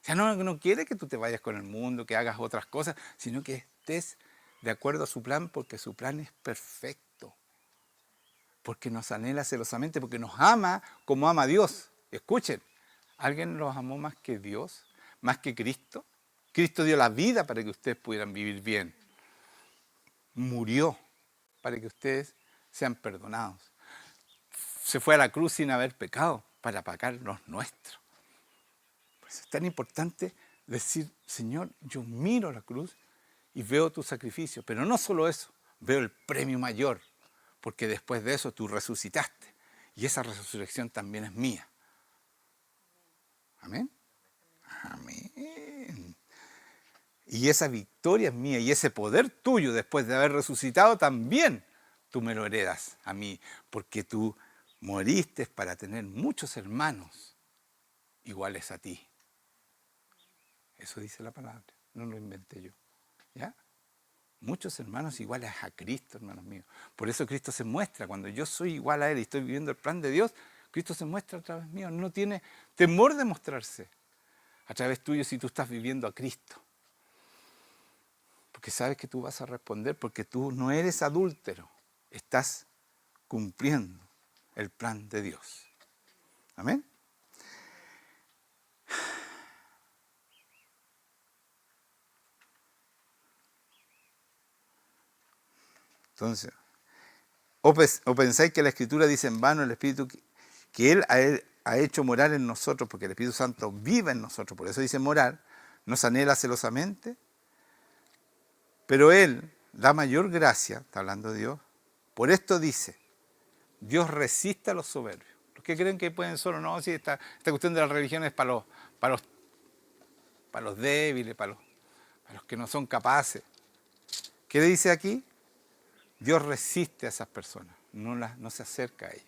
O sea, no quiere que tú te vayas con el mundo, que hagas otras cosas, sino que estés de acuerdo a su plan, porque su plan es perfecto. Porque nos anhela celosamente, porque nos ama como ama a Dios. Escuchen, ¿alguien los amó más que Dios? ¿Más que Cristo? Cristo dio la vida para que ustedes pudieran vivir bien. murió para que ustedes sean perdonados. Se fue a la cruz sin haber pecado para pagar los nuestros. Por eso es tan importante decir, Señor, yo miro la cruz y veo tu sacrificio, pero no solo eso, veo el premio mayor, porque después de eso tú resucitaste y esa resurrección también es mía. Amén. Amén. Y esa victoria es mía y ese poder tuyo después de haber resucitado también tú me lo heredas a mí, porque tú moriste para tener muchos hermanos iguales a ti. Eso dice la palabra, no lo inventé yo. ¿Ya? Muchos hermanos iguales a Cristo, hermanos míos. Por eso Cristo se muestra, cuando yo soy igual a Él y estoy viviendo el plan de Dios, Cristo se muestra a través mío. No tiene temor de mostrarse a través tuyo si tú estás viviendo a Cristo. Porque sabes que tú vas a responder, porque tú no eres adúltero, estás cumpliendo el plan de Dios. Amén. Entonces, o pensáis que la Escritura dice en vano el Espíritu que Él ha hecho morar en nosotros, porque el Espíritu Santo vive en nosotros, por eso dice morar, nos anhela celosamente, pero Él da mayor gracia, está hablando de Dios, por esto dice, Dios resiste a los soberbios. Los que creen que pueden solo, no, si esta cuestión de la religión es para los débiles, para los que no son capaces. ¿Qué dice aquí? Dios resiste a esas personas, no se acerca a ellos,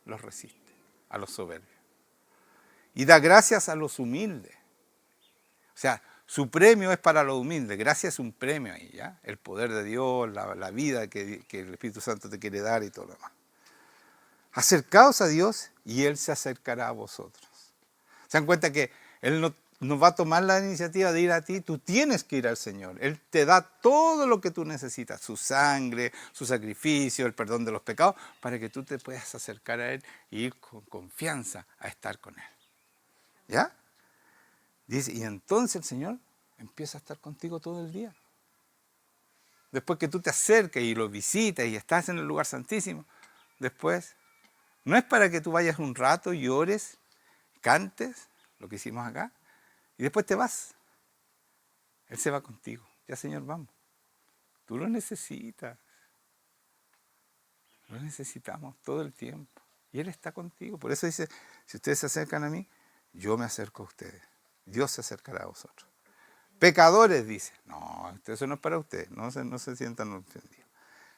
los resiste, a los soberbios. Y da gracias a los humildes. O sea, su premio es para los humildes, gracia es un premio ahí, ¿ya? El poder de Dios, la vida que el Espíritu Santo te quiere dar y todo lo demás. Acercaos a Dios y Él se acercará a vosotros. ¿Se dan cuenta que Él no va a tomar la iniciativa de ir a ti? Tú tienes que ir al Señor. Él te da todo lo que tú necesitas, su sangre, su sacrificio, el perdón de los pecados, para que tú te puedas acercar a Él y ir con confianza a estar con Él. ¿Ya? Dice, y entonces el Señor empieza a estar contigo todo el día. Después que tú te acercas y lo visitas y estás en el lugar santísimo, después, no es para que tú vayas un rato y ores, cantes, lo que hicimos acá, y después te vas. Él se va contigo. Ya, Señor, vamos. Tú lo necesitas. Lo necesitamos todo el tiempo. Y Él está contigo. Por eso dice, si ustedes se acercan a mí, yo me acerco a ustedes. Dios se acercará a vosotros. Pecadores, dice. No, eso no es para ustedes. No se sientan ofendidos.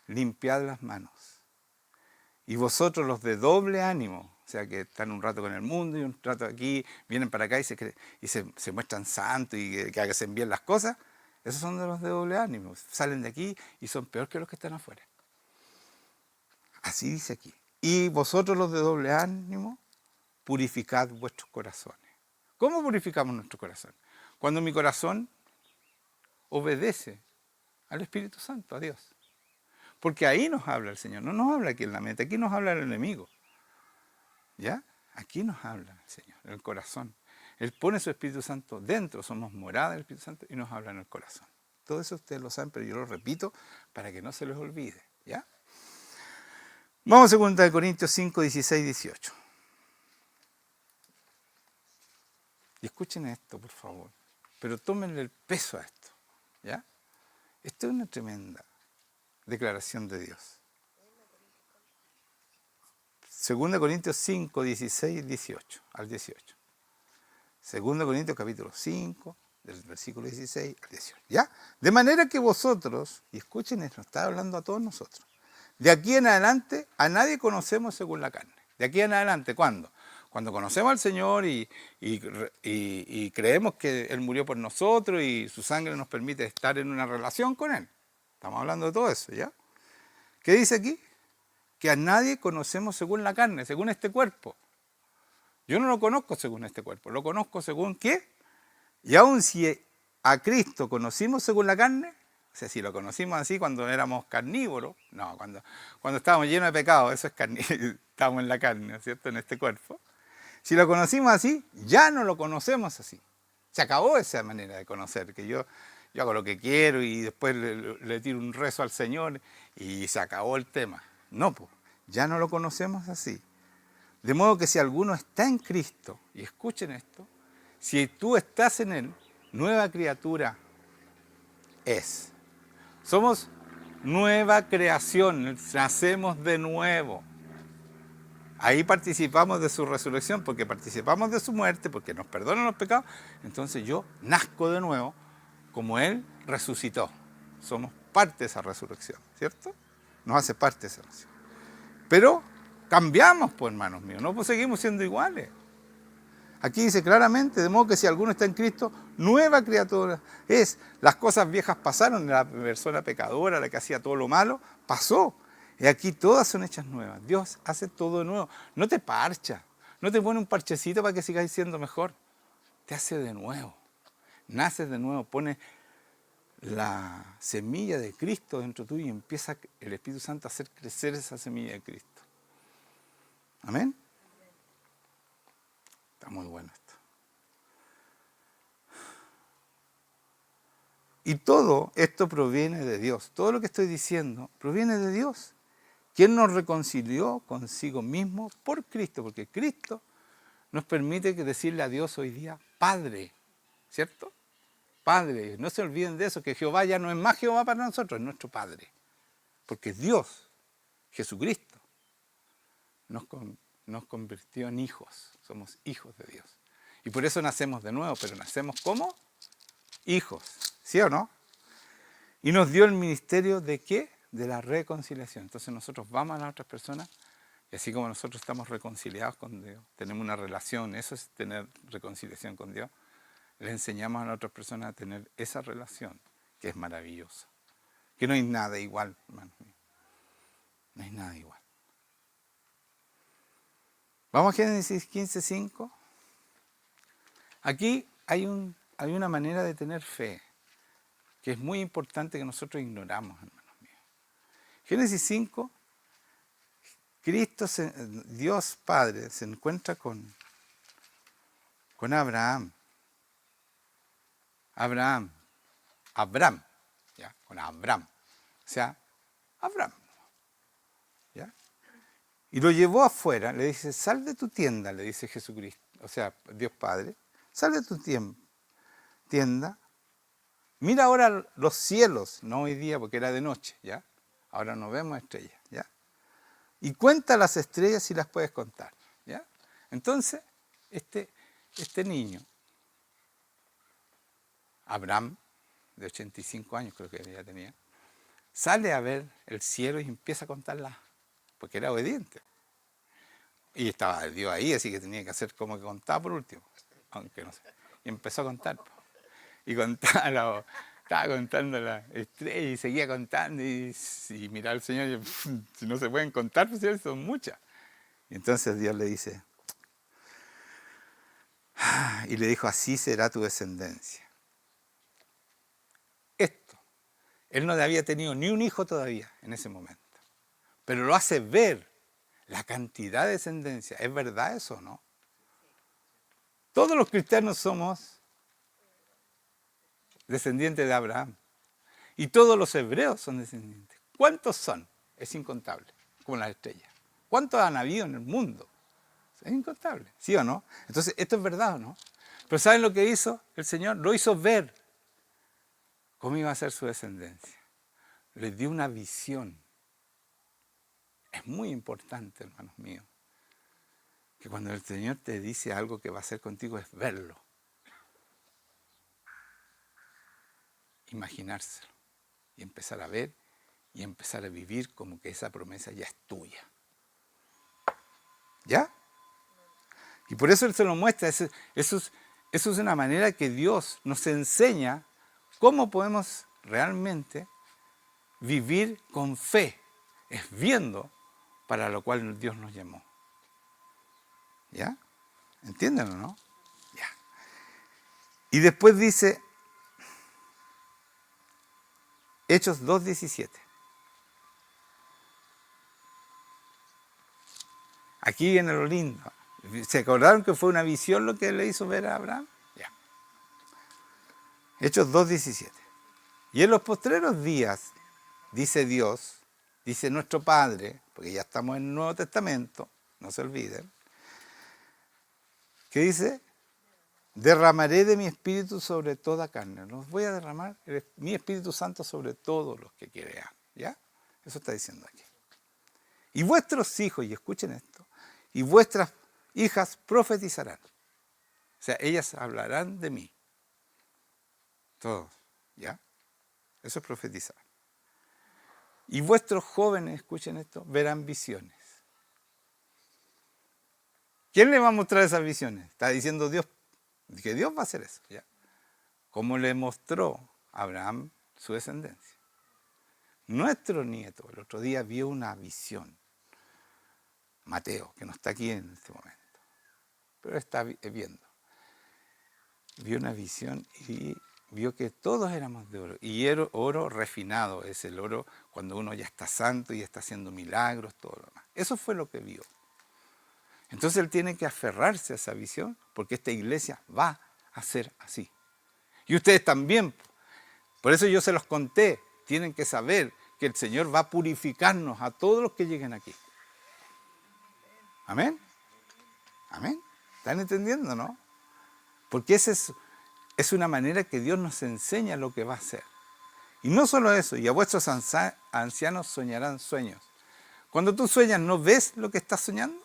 Limpiad las manos. Y vosotros los de doble ánimo, o sea, que están un rato con el mundo y un rato aquí, vienen para acá y se muestran santos y que hacen bien las cosas, esos son de los de doble ánimo. Salen de aquí y son peor que los que están afuera. Así dice aquí. Y vosotros los de doble ánimo, purificad vuestros corazones. ¿Cómo purificamos nuestro corazón? Cuando mi corazón obedece al Espíritu Santo, a Dios. Porque ahí nos habla el Señor, no nos habla aquí en la mente, aquí nos habla el enemigo. ¿Ya? Aquí nos habla el Señor, en el corazón. Él pone su Espíritu Santo dentro, somos morada del Espíritu Santo y nos habla en el corazón. Todo eso ustedes lo saben, pero yo lo repito para que no se les olvide. ¿Ya? Vamos a 2 Corintios 5, 16, 18. Y escuchen esto, por favor. Pero tómenle el peso a esto. ¿Ya? Esto es una tremenda declaración de Dios. 2 Corintios 5, 16, 18 al 18. 2 Corintios capítulo 5, del versículo 16 al 18. ¿Ya? De manera que vosotros, y escuchen esto, está hablando a todos nosotros, de aquí en adelante a nadie conocemos según la carne. De aquí en adelante, ¿cuándo? Cuando conocemos al Señor y creemos que Él murió por nosotros y su sangre nos permite estar en una relación con Él. Estamos hablando de todo eso, ¿ya? ¿Qué dice aquí? Que a nadie conocemos según la carne, según este cuerpo. Yo no lo conozco según este cuerpo, lo conozco según ¿qué? Y aun si a Cristo conocimos según la carne, o sea, si lo conocimos así cuando éramos carnívoros, no, cuando estábamos llenos de pecado, eso es estábamos en la carne, ¿no es cierto?, en este cuerpo. Si lo conocimos así, ya no lo conocemos así. Se acabó esa manera de conocer, que yo yo hago lo que quiero y después le tiro un rezo al Señor y se acabó el tema. No, pues, ya no lo conocemos así. De modo que si alguno está en Cristo, y escuchen esto, si tú estás en Él, nueva criatura es. Somos nueva creación, nacemos de nuevo. Ahí participamos de su resurrección, porque participamos de su muerte, porque nos perdonan los pecados. Entonces yo nazco de nuevo, como Él resucitó. Somos parte de esa resurrección, ¿cierto? Nos hace parte de esa resurrección. Pero cambiamos, pues, hermanos míos, no pues seguimos siendo iguales. Aquí dice claramente, de modo que si alguno está en Cristo, nueva criatura es. Las cosas viejas pasaron, la persona pecadora, la que hacía todo lo malo, pasó. Y aquí todas son hechas nuevas. Dios hace todo de nuevo. No te parcha, no te pone un parchecito para que sigáis siendo mejor. Te hace de nuevo. Naces de nuevo, pone la semilla de Cristo dentro tuyo y empieza el Espíritu Santo a hacer crecer esa semilla de Cristo. ¿Amén? Está muy bueno esto. Y todo esto proviene de Dios. Todo lo que estoy diciendo proviene de Dios. ¿Quién nos reconcilió consigo mismo por Cristo? Porque Cristo nos permite decirle a Dios hoy día, Padre, ¿cierto? Padre, no se olviden de eso, que Jehová ya no es más Jehová para nosotros, es nuestro Padre. Porque Dios, Jesucristo, nos convirtió en hijos, somos hijos de Dios. Y por eso nacemos de nuevo, pero nacemos como hijos, ¿sí o no? Y nos dio el ministerio de ¿qué? De la reconciliación. Entonces nosotros vamos a las otras personas y así como nosotros estamos reconciliados con Dios, tenemos una relación, eso es tener reconciliación con Dios, le enseñamos a las otras personas a tener esa relación que es maravillosa. Que no hay nada igual, hermanos míos. No hay nada igual. Vamos a Génesis 15:5. Aquí hay una manera de tener fe que es muy importante que nosotros ignoramos, hermanos míos. Génesis 5, Dios Padre, se encuentra con Abraham. Abram, ¿ya? Con Abraham. O sea, Abraham. ¿Ya? Y lo llevó afuera, le dice, sal de tu tienda, le dice Jesucristo, o sea, Dios Padre, sal de tu tienda, mira ahora los cielos, no hoy día porque era de noche, ¿ya? Ahora no vemos estrellas, ¿ya? Y cuenta las estrellas si las puedes contar, ¿ya? Entonces, este niño, Abraham, de 85 años creo que ya tenía, sale a ver el cielo y empieza a contarlas, porque era obediente. Y estaba Dios ahí, así que tenía que hacer como que contaba por último, aunque no sé. Y empezó a contar. Y estaba contando las estrellas y seguía contando y miraba al Señor y si no se pueden contar, pues son muchas. Y entonces Dios le dice, y le dijo, así será tu descendencia. Esto, él no había tenido ni un hijo todavía en ese momento, pero lo hace ver la cantidad de descendencia. ¿Es verdad eso o no? Todos los cristianos somos descendientes de Abraham. Y todos los hebreos son descendientes. ¿Cuántos son? Es incontable, como las estrellas. ¿Cuántos han habido en el mundo? Es incontable, ¿sí o no? Entonces, ¿esto es verdad o no? Pero ¿saben lo que hizo el Señor? Lo hizo ver cómo iba a ser su descendencia. Les dio una visión. Es muy importante, hermanos míos, que cuando el Señor te dice algo que va a hacer contigo es verlo. Imaginárselo. Y empezar a ver y empezar a vivir como que esa promesa ya es tuya. ¿Ya? Y por eso Él se lo muestra. Eso es una manera que Dios nos enseña cómo podemos realmente vivir con fe. Es viendo para lo cual Dios nos llamó. ¿Ya? ¿Entienden o no? Ya. Y después dice Hechos 2:17. Aquí viene lo lindo. ¿Se acordaron que fue una visión lo que le hizo ver a Abraham? Ya. Hechos 2:17. Y en los postreros días, dice Dios, dice nuestro Padre, porque ya estamos en el Nuevo Testamento, no se olviden, que dice, derramaré de mi espíritu sobre toda carne. Los voy a derramar mi Espíritu Santo sobre todos los que crean. ¿Ya? Eso está diciendo aquí. Y vuestros hijos, y escuchen esto, y vuestras hijas profetizarán. O sea, ellas hablarán de mí. Todos. ¿Ya? Eso es profetizar. Y vuestros jóvenes, escuchen esto, verán visiones. ¿Quién le va a mostrar esas visiones? Está diciendo Dios, que Dios va a hacer eso. ¿Ya? Como le mostró a Abraham su descendencia. Nuestro nieto el otro día vio una visión. Mateo, que no está aquí en este momento, pero está viendo. Vio una visión y vio que todos éramos de oro. Y era oro refinado, es el oro cuando uno ya está santo y está haciendo milagros, todo lo demás. Eso fue lo que vio. Entonces él tiene que aferrarse a esa visión porque esta iglesia va a ser así. Y ustedes también. Por eso yo se los conté. Tienen que saber que el Señor va a purificarnos a todos los que lleguen aquí. ¿Amén? ¿Amén? ¿Están entendiendo, no? Porque esa es una manera que Dios nos enseña lo que va a hacer. Y no solo eso, y a vuestros ancianos soñarán sueños. Cuando tú sueñas, ¿no ves lo que estás soñando?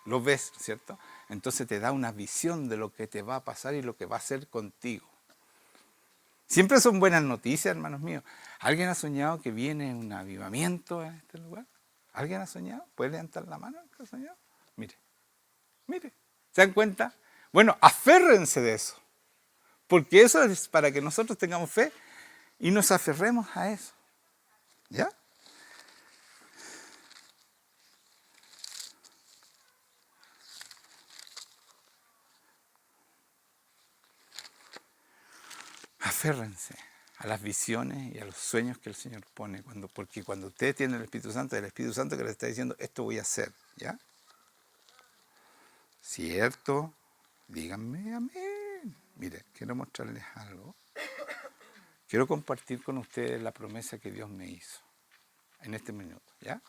Lo ves, ¿cierto? Entonces te da una visión de lo que te va a pasar y lo que va a hacer contigo. Siempre son buenas noticias, hermanos míos. ¿Alguien ha soñado que viene un avivamiento en este lugar? ¿Alguien ha soñado? ¿Puede levantar la mano el que ha soñado? Mire, mire. ¿Se dan cuenta? Bueno, aférrense de eso. Porque eso es para que nosotros tengamos fe y nos aferremos a eso. ¿Ya? Aférrense a las visiones y a los sueños que el Señor pone. Porque cuando ustedes tienen el Espíritu Santo, es el Espíritu Santo que les está diciendo, esto voy a hacer. ¿Ya? ¿Cierto? Díganme amén. Mire, quiero mostrarles algo. Quiero compartir con ustedes la promesa que Dios me hizo en este minuto. ¿Ya?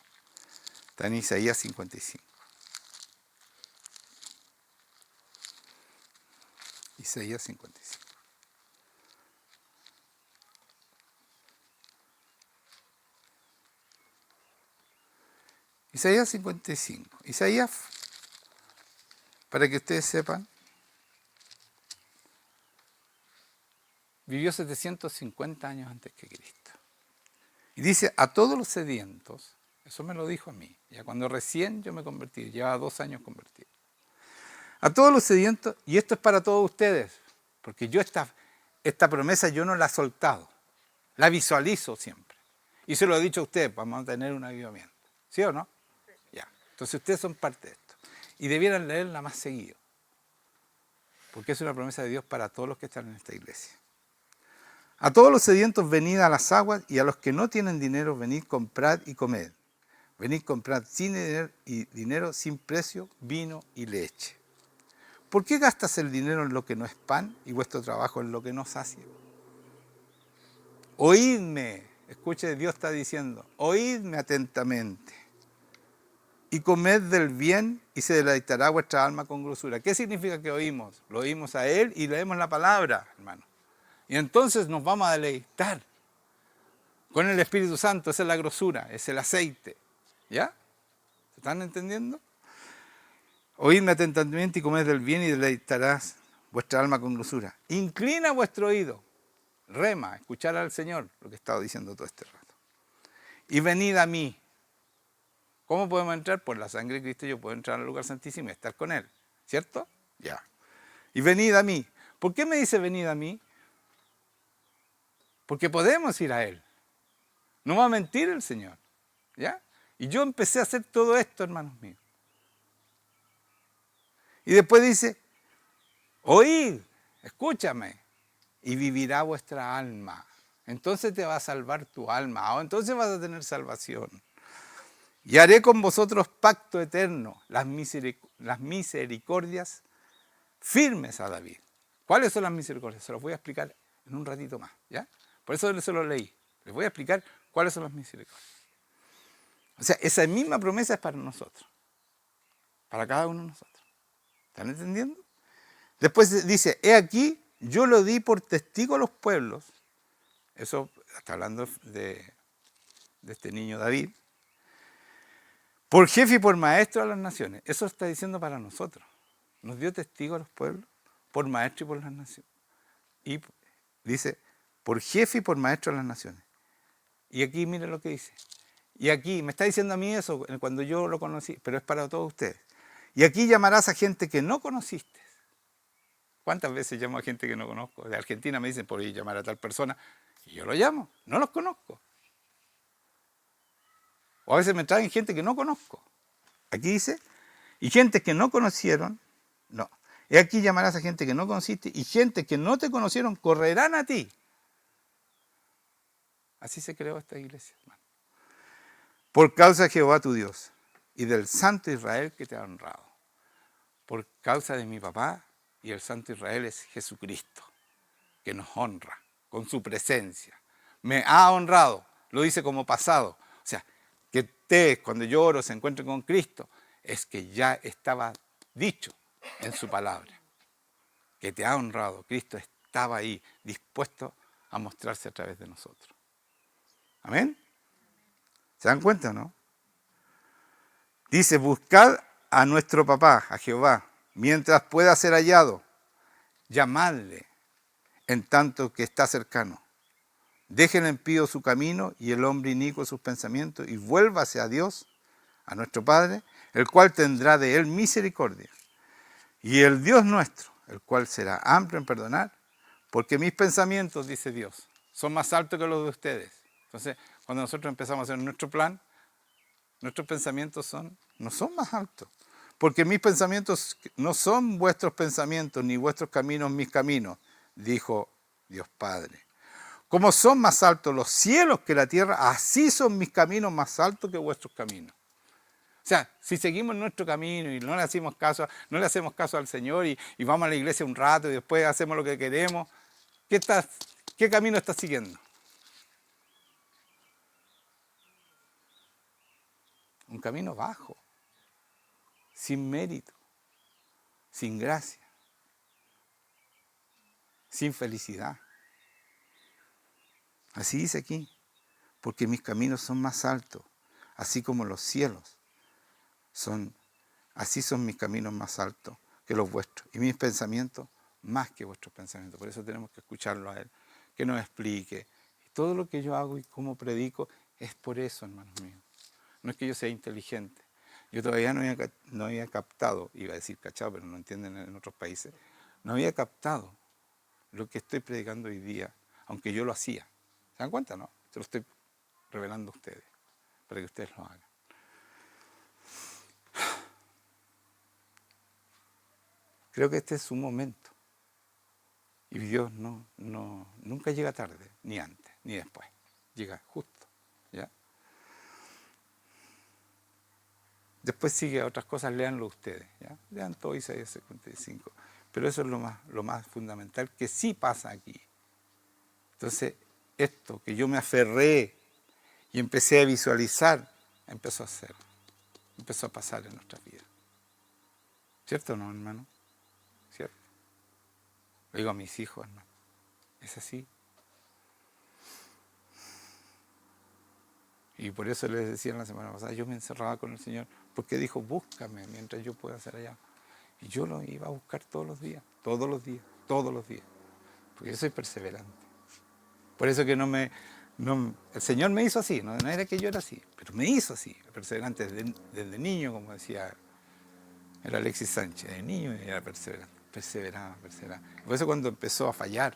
Está en Isaías 55. Isaías 55. Isaías 55. Isaías, para que ustedes sepan, vivió 750 años antes que Cristo. Y dice, a todos los sedientos, eso me lo dijo a mí, ya cuando recién yo me convertí, llevaba 2 años convertido. A todos los sedientos, y esto es para todos ustedes, porque yo esta promesa yo no la he soltado, la visualizo siempre. Y se lo he dicho a ustedes, vamos a tener un avivamiento. ¿Sí o no? Ya. Entonces ustedes son parte de esto. Y debieran leerla más seguido. Porque es una promesa de Dios para todos los que están en esta iglesia. A todos los sedientos venid a las aguas, y a los que no tienen dinero venid, comprad y comed. Venid, comprad sin dinero, sin precio, vino y leche. ¿Por qué gastas el dinero en lo que no es pan y vuestro trabajo en lo que no sacia? Oídme, escuche, Dios está diciendo, oídme atentamente y comed del bien y se deleitará vuestra alma con grosura. ¿Qué significa que oímos? Lo oímos a Él y leemos la palabra, hermano. Y entonces nos vamos a deleitar con el Espíritu Santo. Esa es la grosura, es el aceite. ¿Ya? ¿Se están entendiendo? Oídme atentamente y comed del bien y deleitarás vuestra alma con grosura. Inclina vuestro oído. Rema, escuchar al Señor, lo que he estado diciendo todo este rato. Y venid a mí. ¿Cómo podemos entrar? Por la sangre de Cristo yo puedo entrar al lugar santísimo y estar con Él. ¿Cierto? Ya. Y venid a mí. ¿Por qué me dice venid a mí? Porque podemos ir a Él. No va a mentir el Señor. ¿Ya? Y yo empecé a hacer todo esto, hermanos míos. Y después dice, oíd, escúchame, y vivirá vuestra alma. Entonces te va a salvar tu alma. O entonces vas a tener salvación. Y haré con vosotros pacto eterno, las misericordias firmes a David. ¿Cuáles son las misericordias? Se los voy a explicar en un ratito más, ¿ya? Por eso se lo leí. Les voy a explicar cuáles son las misericordias. O sea, esa misma promesa es para nosotros. Para cada uno de nosotros. ¿Están entendiendo? Después dice, he aquí, yo lo di por testigo a los pueblos. Eso está hablando de este niño David. Por jefe y por maestro a las naciones. Eso está diciendo para nosotros. Nos dio testigo a los pueblos, por maestro y por las naciones. Y dice, por jefe y por maestro a las naciones. Y aquí mire lo que dice. Y aquí, me está diciendo a mí eso cuando yo lo conocí, pero es para todos ustedes. Y aquí llamarás a gente que no conociste. ¿Cuántas veces llamo a gente que no conozco? De Argentina me dicen, por ir llamar a tal persona. Y yo lo llamo, no los conozco. O a veces me traen gente que no conozco. Aquí dice, y gente que no conocieron, no. Y aquí llamarás a gente que no conociste, y gente que no te conocieron correrán a ti. Así se creó esta iglesia, hermano. Por causa de Jehová tu Dios, y del Santo Israel que te ha honrado. Por causa de mi papá, y el Santo Israel es Jesucristo, que nos honra con su presencia. Me ha honrado, lo dice como pasado. O sea, que ustedes cuando yo oro se encuentren con Cristo, es que ya estaba dicho en su palabra, que te ha honrado. Cristo estaba ahí, dispuesto a mostrarse a través de nosotros. ¿Amén? ¿Se dan cuenta o no? Dice, buscad a nuestro papá, a Jehová, mientras pueda ser hallado. Llamadle en tanto que está cercano. Deje el impío su camino y el hombre inicuo sus pensamientos y vuélvase a Dios, a nuestro Padre, el cual tendrá de él misericordia. Y el Dios nuestro, el cual será amplio en perdonar, porque mis pensamientos, dice Dios, son más altos que los de ustedes. Entonces, cuando nosotros empezamos a hacer nuestro plan, nuestros pensamientos no son más altos. Porque mis pensamientos no son vuestros pensamientos, ni vuestros caminos mis caminos, dijo Dios Padre. Como son más altos los cielos que la tierra, así son mis caminos más altos que vuestros caminos. O sea, si seguimos nuestro camino y no le hacemos caso al Señor y vamos a la iglesia un rato y después hacemos lo que queremos, ¿qué camino estás siguiendo? Un camino bajo, sin mérito, sin gracia, sin felicidad. Así dice aquí, porque mis caminos son más altos, así como los cielos así son mis caminos más altos que los vuestros, y mis pensamientos más que vuestros pensamientos. Por eso tenemos que escucharlo a Él, que nos explique. Y todo lo que yo hago y cómo predico es por eso, hermanos míos. No es que yo sea inteligente. Yo todavía no había captado, iba a decir cachado, pero no entienden en otros países, no había captado lo que estoy predicando hoy día, aunque yo lo hacía. ¿Se dan cuenta, no? Se lo estoy revelando a ustedes, para que ustedes lo hagan. Creo que este es su momento. Y Dios nunca llega tarde, ni antes, ni después. Llega justo, ¿ya? Después sigue otras cosas, léanlo ustedes, ¿ya? Lean todo Isaías 55. Pero eso es lo más fundamental que sí pasa aquí. Entonces, esto que yo me aferré y empecé a visualizar, empezó a pasar en nuestras vidas. ¿Cierto o no, hermano? ¿Cierto? Lo digo a mis hijos, hermano. Es así. Y por eso les decía la semana pasada, yo me encerraba con el Señor, porque dijo, búscame mientras yo pueda hacer allá. Y yo lo iba a buscar todos los días, porque yo soy perseverante. Por eso que el Señor me hizo así, no era que yo era así, pero me hizo así, perseverante desde niño, como decía el Alexis Sánchez, de niño era perseverante, perseveraba. Por eso cuando empezó a fallar,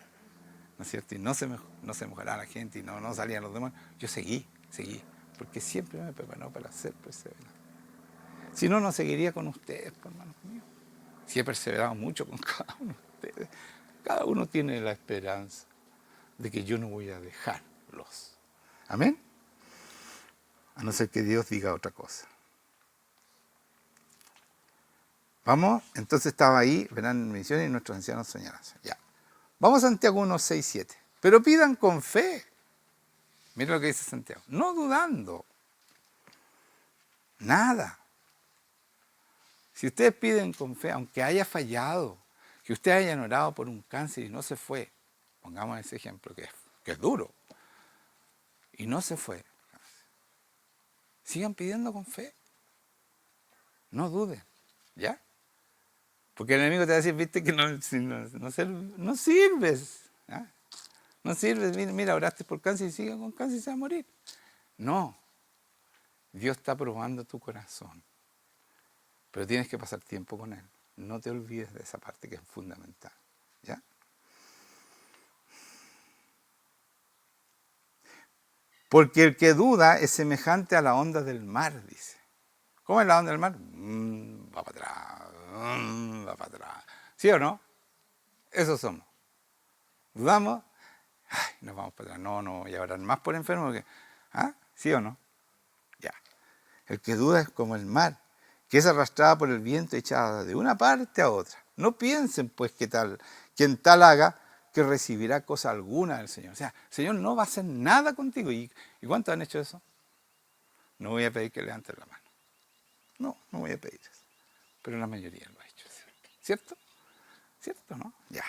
¿no es cierto? Y no se mejoraba la gente y no salían los demás, yo seguí, porque siempre me preparó para ser perseverante. Si no, no seguiría con ustedes, hermanos míos. Si he perseverado mucho con cada uno de ustedes, cada uno tiene la esperanza de que yo no voy a dejarlos. ¿Amén? A no ser que Dios diga otra cosa. Vamos, entonces estaba ahí, verán en misión y nuestros ancianos soñarán. Ya. Vamos a Santiago 1, 6, 7. Pero pidan con fe. Mira lo que dice Santiago. No dudando. Nada. Si ustedes piden con fe, aunque haya fallado, que ustedes hayan orado por un cáncer y no se fue, pongamos ese ejemplo que es duro, y no se fue, sigan pidiendo con fe. No duden, ¿ya? Porque el enemigo te va a decir, viste que no sirves. ¿Ah? No sirves, mira, oraste por cáncer y sigue con cáncer y se va a morir. No, Dios está probando tu corazón. Pero tienes que pasar tiempo con Él. No te olvides de esa parte que es fundamental. ¿Ya? Porque el que duda es semejante a la onda del mar, dice. ¿Cómo es la onda del mar? Va para atrás, va para atrás. ¿Sí o no? Eso somos. Dudamos, ay, nos vamos para atrás. No, y habrán más por enfermo que... ¿Ah? ¿Sí o no? Ya. El que duda es como el mar, que es arrastrada por el viento y echada de una parte a otra. No piensen, pues, quien tal haga, que recibirá cosa alguna del Señor. O sea, el Señor no va a hacer nada contigo. ¿Y cuántos han hecho eso? No voy a pedir que levanten la mano. No voy a pedir eso. Pero la mayoría lo ha hecho. ¿Cierto? ¿Cierto, no? Ya.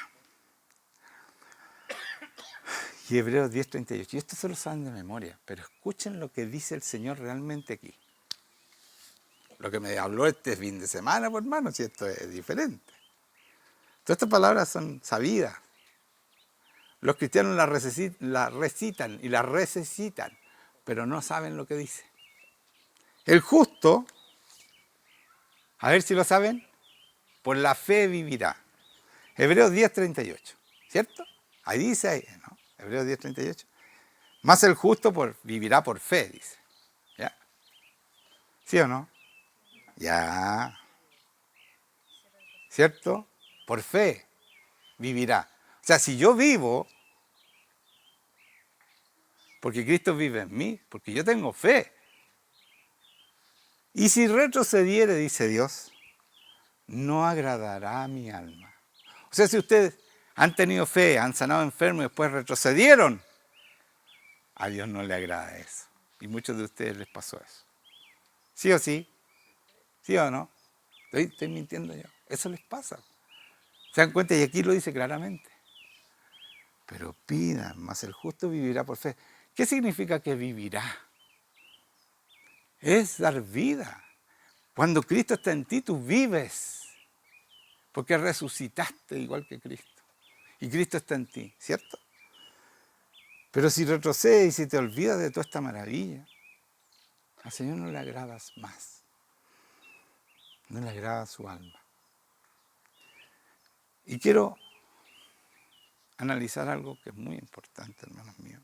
Y Hebreos 10:38. Y esto se lo saben de memoria, pero escuchen lo que dice el Señor realmente aquí. Lo que me habló este fin de semana, pues hermano, si esto es diferente. Todas estas palabras son sabidas. Los cristianos las recitan y las recesitan, pero no saben lo que dice. El justo, a ver si lo saben, por la fe vivirá. Hebreos 10:38, ¿cierto? Ahí dice, ¿no? Hebreos 10:38. Más el justo vivirá por fe, dice. ¿Ya? ¿Sí o no? Ya. ¿Cierto? Por fe vivirá. O sea, si yo vivo, porque Cristo vive en mí, porque yo tengo fe. Y si retrocediere, dice Dios, no agradará a mi alma. O sea, si ustedes han tenido fe, han sanado enfermos y después retrocedieron, a Dios no le agrada eso. Y muchos de ustedes les pasó eso. ¿Sí o sí? ¿Sí o no? Estoy mintiendo yo. Eso les pasa. ¿Se dan cuenta? Y aquí lo dice claramente. Pero pidan, más el justo vivirá por fe. ¿Qué significa que vivirá? Es dar vida. Cuando Cristo está en ti, tú vives. Porque resucitaste igual que Cristo. Y Cristo está en ti, ¿cierto? Pero si retrocedes y si te olvidas de toda esta maravilla, al Señor no le agradas más. No le agrada su alma. Y quiero analizar algo que es muy importante, hermanos míos.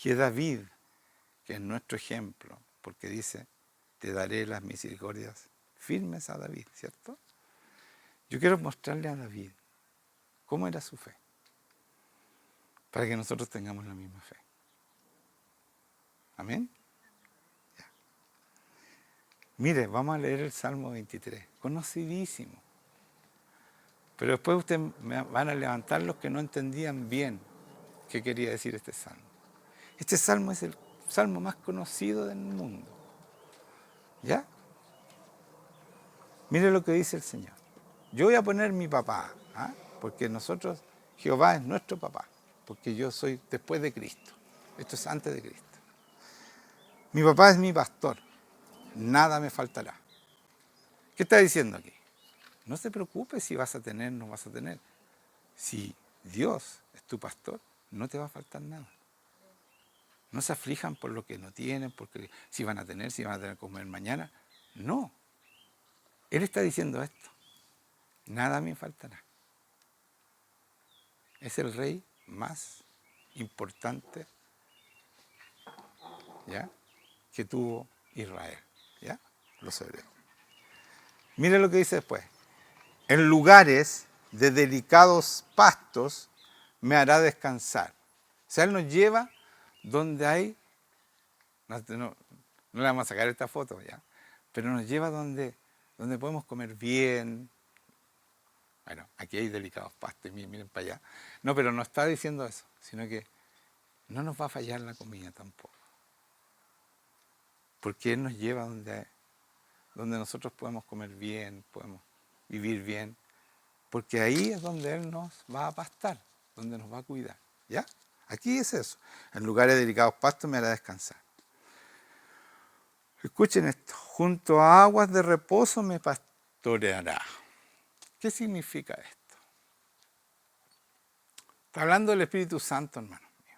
Que David, que es nuestro ejemplo, porque dice, te daré las misericordias firmes a David, ¿cierto? Yo quiero mostrarle a David cómo era su fe, para que nosotros tengamos la misma fe. ¿Amén? Ya. Mire, vamos a leer el Salmo 23, conocidísimo. Pero después ustedes van a levantar los que no entendían bien qué quería decir este salmo. Este salmo es el salmo más conocido del mundo. ¿Ya? Mire lo que dice el Señor. Yo voy a poner mi papá, ¿ah? Porque nosotros, Jehová es nuestro papá, porque yo soy después de Cristo. Esto es antes de Cristo. Mi papá es mi pastor, nada me faltará. ¿Qué está diciendo aquí? No se preocupe si vas a tener o no vas a tener. Si Dios es tu pastor, no te va a faltar nada. No se aflijan por lo que no tienen, porque si van a tener que comer mañana. No. Él está diciendo esto. Nada me faltará. Es el rey más importante, ¿ya?, que tuvo Israel, ¿ya?, los hebreos. Mire lo que dice después. En lugares de delicados pastos me hará descansar. O sea, Él nos lleva donde hay, no le vamos a sacar esta foto, ¿ya?, pero nos lleva donde podemos comer bien, Bueno, aquí hay delicados pastos, miren para allá. No, pero no está diciendo eso, sino que no nos va a fallar la comida tampoco. Porque Él nos lleva donde nosotros podemos comer bien, podemos vivir bien. Porque ahí es donde Él nos va a pastar, donde nos va a cuidar. ¿Ya? Aquí es eso. En lugares de delicados pastos me hará descansar. Escuchen esto. Junto a aguas de reposo me pastoreará. ¿Qué significa esto? Está hablando del Espíritu Santo, hermano mío.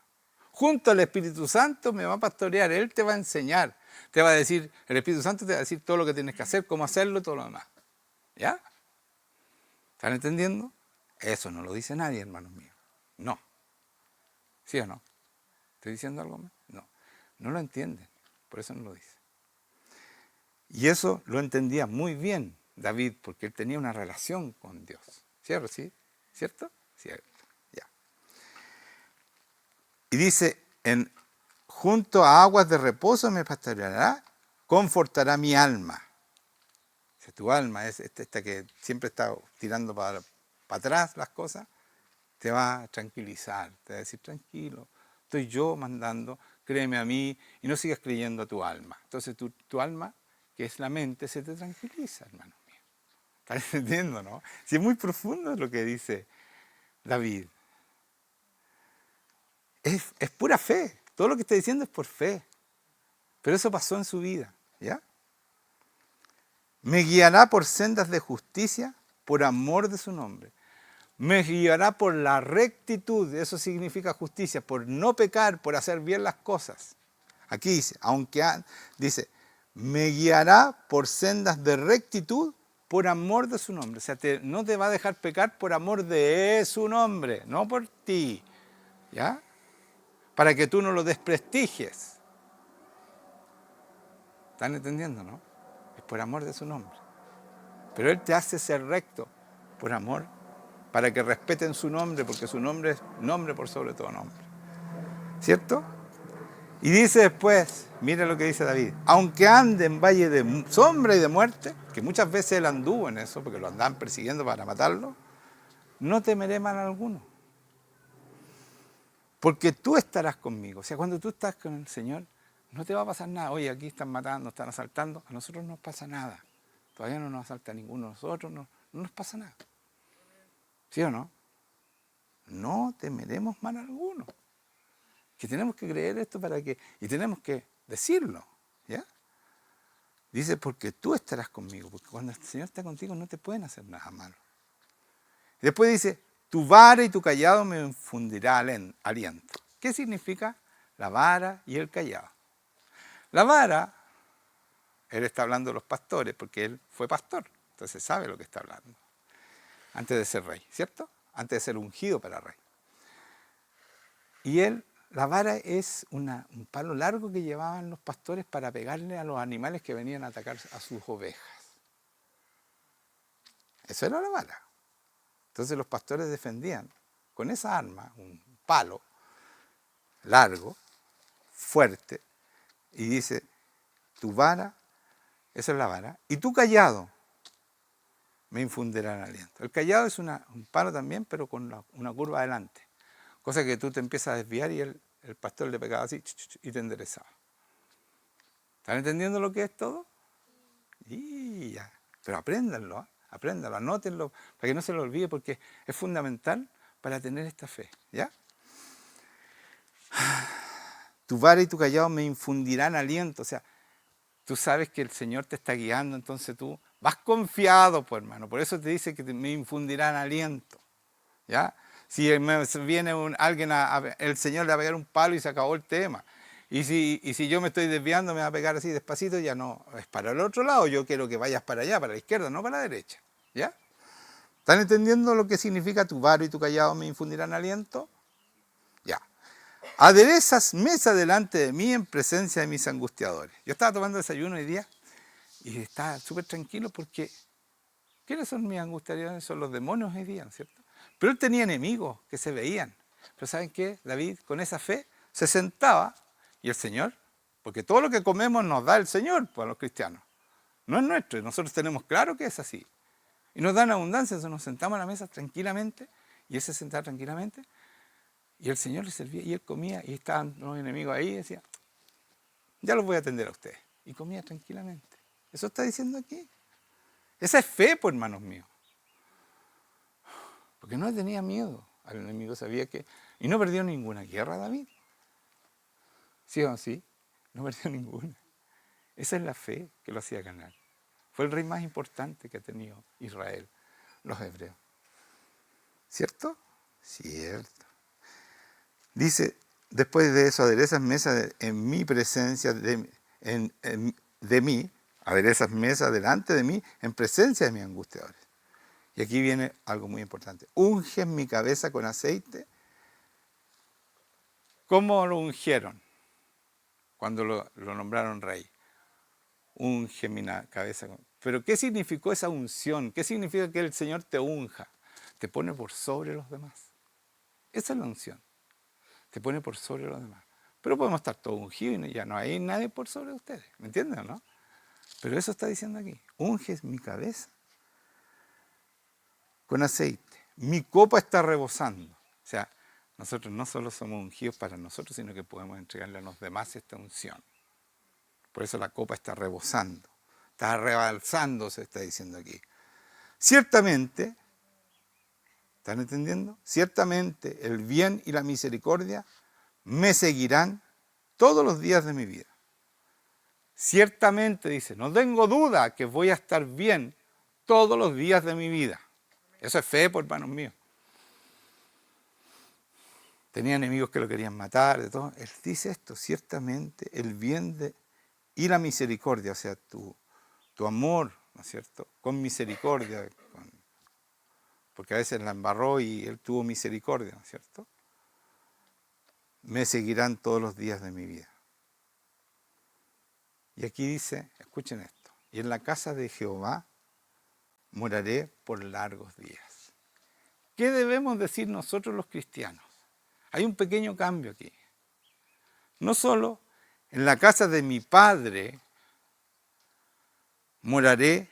Junto al Espíritu Santo me va a pastorear. Él te va a enseñar. Te va a decir, el Espíritu Santo te va a decir todo lo que tienes que hacer, cómo hacerlo y todo lo demás. ¿Ya? ¿Están entendiendo? Eso no lo dice nadie, hermanos míos. No. ¿Sí o no? ¿Estoy diciendo algo más? No. No lo entienden. Por eso no lo dice. Y eso lo entendía muy bien David, porque él tenía una relación con Dios. ¿Cierto? ¿Sí? ¿Cierto? Cierto. Ya. Y dice, junto a aguas de reposo me pastoreará, confortará mi alma. Si tu alma es esta que siempre está tirando para atrás las cosas, te va a tranquilizar, te va a decir, tranquilo, estoy yo mandando, créeme a mí, y no sigas creyendo a tu alma. Entonces tu alma, que es la mente, se te tranquiliza, hermano mío. ¿Estás entendiendo, no? Si es muy profundo lo que dice David. Es pura fe. Todo lo que está diciendo es por fe. Pero eso pasó en su vida, ¿ya? Me guiará por sendas de justicia, por amor de su nombre. Me guiará por la rectitud, eso significa justicia, por no pecar, por hacer bien las cosas. Aquí dice, dice, me guiará por sendas de rectitud, por amor de su nombre. O sea, no te va a dejar pecar por amor de su nombre, no por ti. ¿Ya? Para que tú no lo desprestigies. ¿Están entendiendo, no? Es por amor de su nombre. Pero Él te hace ser recto por amor, para que respeten su nombre, porque su nombre es nombre por sobre todo nombre. ¿Cierto? Y dice después, mira lo que dice David, aunque ande en valle de sombra y de muerte, que muchas veces él anduvo en eso, porque lo andaban persiguiendo para matarlo, no temeré mal alguno. Porque tú estarás conmigo. O sea, cuando tú estás con el Señor, no te va a pasar nada. Oye, aquí están matando, están asaltando. A nosotros no nos pasa nada. Todavía no nos asalta ninguno de nosotros, no nos pasa nada. ¿Sí o no? No temeremos mal alguno. Que tenemos que creer esto y tenemos que decirlo. ¿Ya? Dice, porque tú estarás conmigo. Porque cuando el Señor está contigo no te pueden hacer nada malo. Después dice, tu vara y tu callado me infundirá aliento. ¿Qué significa la vara y el callado? La vara, él está hablando de los pastores, porque él fue pastor, entonces sabe lo que está hablando. Antes de ser rey, ¿cierto? Antes de ser ungido para rey. Y la vara es un palo largo que llevaban los pastores para pegarle a los animales que venían a atacar a sus ovejas. Eso era la vara. Entonces los pastores defendían con esa arma, un palo largo, fuerte, y dice, tu vara, esa es la vara, y tu callado me infundirán aliento. El callado es un palo también, pero con una curva adelante. Cosa que tú te empiezas a desviar y el pastor le pegaba así y te enderezaba. ¿Están entendiendo lo que es todo? Y ya. Pero apréndanlo, ¿eh? Apréndanlo, anótenlo, para que no se lo olvide, porque es fundamental para tener esta fe. ¿Ya? Tu vara y tu callado me infundirán aliento. O sea, tú sabes que el Señor te está guiando, entonces tú vas confiado, pues, hermano. Por eso te dice que me infundirán aliento. ¿Ya? Si viene alguien, el Señor le va a pegar un palo y se acabó el tema. Y si yo me estoy desviando, me va a pegar así despacito, ya no, es para el otro lado. Yo quiero que vayas para allá, para la izquierda, no para la derecha. ¿Ya? ¿Están entendiendo lo que significa tu vara y tu callado me infundirán aliento? Ya. Aderezas mesa delante de mí en presencia de mis angustiadores. Yo estaba tomando desayuno hoy día y estaba súper tranquilo porque ¿quiénes son mis angustiadores? Son los demonios hoy día, ¿no es cierto? Pero él tenía enemigos que se veían. Pero ¿saben qué? David, con esa fe, se sentaba y el Señor, porque todo lo que comemos nos da el Señor para los cristianos. No es nuestro, nosotros tenemos claro que es así. Y nos dan abundancia, entonces nos sentamos a la mesa tranquilamente, y él se sentaba tranquilamente, y el Señor le servía, y él comía, y estaban los enemigos ahí, y decía, ya los voy a atender a ustedes. Y comía tranquilamente. Eso está diciendo aquí. Esa es fe, pues, hermanos míos. Porque no tenía miedo al enemigo, sabía que... Y no perdió ninguna guerra, David. ¿Sí o sí? No perdió ninguna. Esa es la fe que lo hacía ganar. Fue el rey más importante que ha tenido Israel, los hebreos. ¿Cierto? Cierto. Dice, después de eso, aderezas mesas en mi presencia, de mí, aderezas mesas delante de mí, en presencia de mis angustiadores. Y aquí viene algo muy importante. Unges mi cabeza con aceite. ¿Cómo lo ungieron cuando lo nombraron rey? Unge mi cabeza. Pero ¿qué significó esa unción? ¿Qué significa que el Señor te unja? Te pone por sobre los demás. Esa es la unción. Te pone por sobre los demás. Pero podemos estar todos ungidos y ya no hay nadie por sobre ustedes. ¿Me entienden o no? Pero eso está diciendo aquí. Unges mi cabeza con aceite. Mi copa está rebosando. O sea, nosotros no solo somos ungidos para nosotros, sino que podemos entregarle a los demás esta unción. Por eso la copa está rebosando. Está rebalsando, se está diciendo aquí. Ciertamente, ¿están entendiendo? Ciertamente el bien y la misericordia me seguirán todos los días de mi vida. Ciertamente, dice, no tengo duda que voy a estar bien todos los días de mi vida. Eso es fe, por hermanos míos. Tenía enemigos que lo querían matar, de todo. Él dice esto, ciertamente el bien y la misericordia, o sea, tu amor, ¿no es cierto? Con misericordia, porque a veces la embarró y él tuvo misericordia, ¿no es cierto? Me seguirán todos los días de mi vida. Y aquí dice, escuchen esto, y en la casa de Jehová moraré por largos días. ¿Qué debemos decir nosotros los cristianos? Hay un pequeño cambio aquí. No solo en la casa de mi Padre moraré,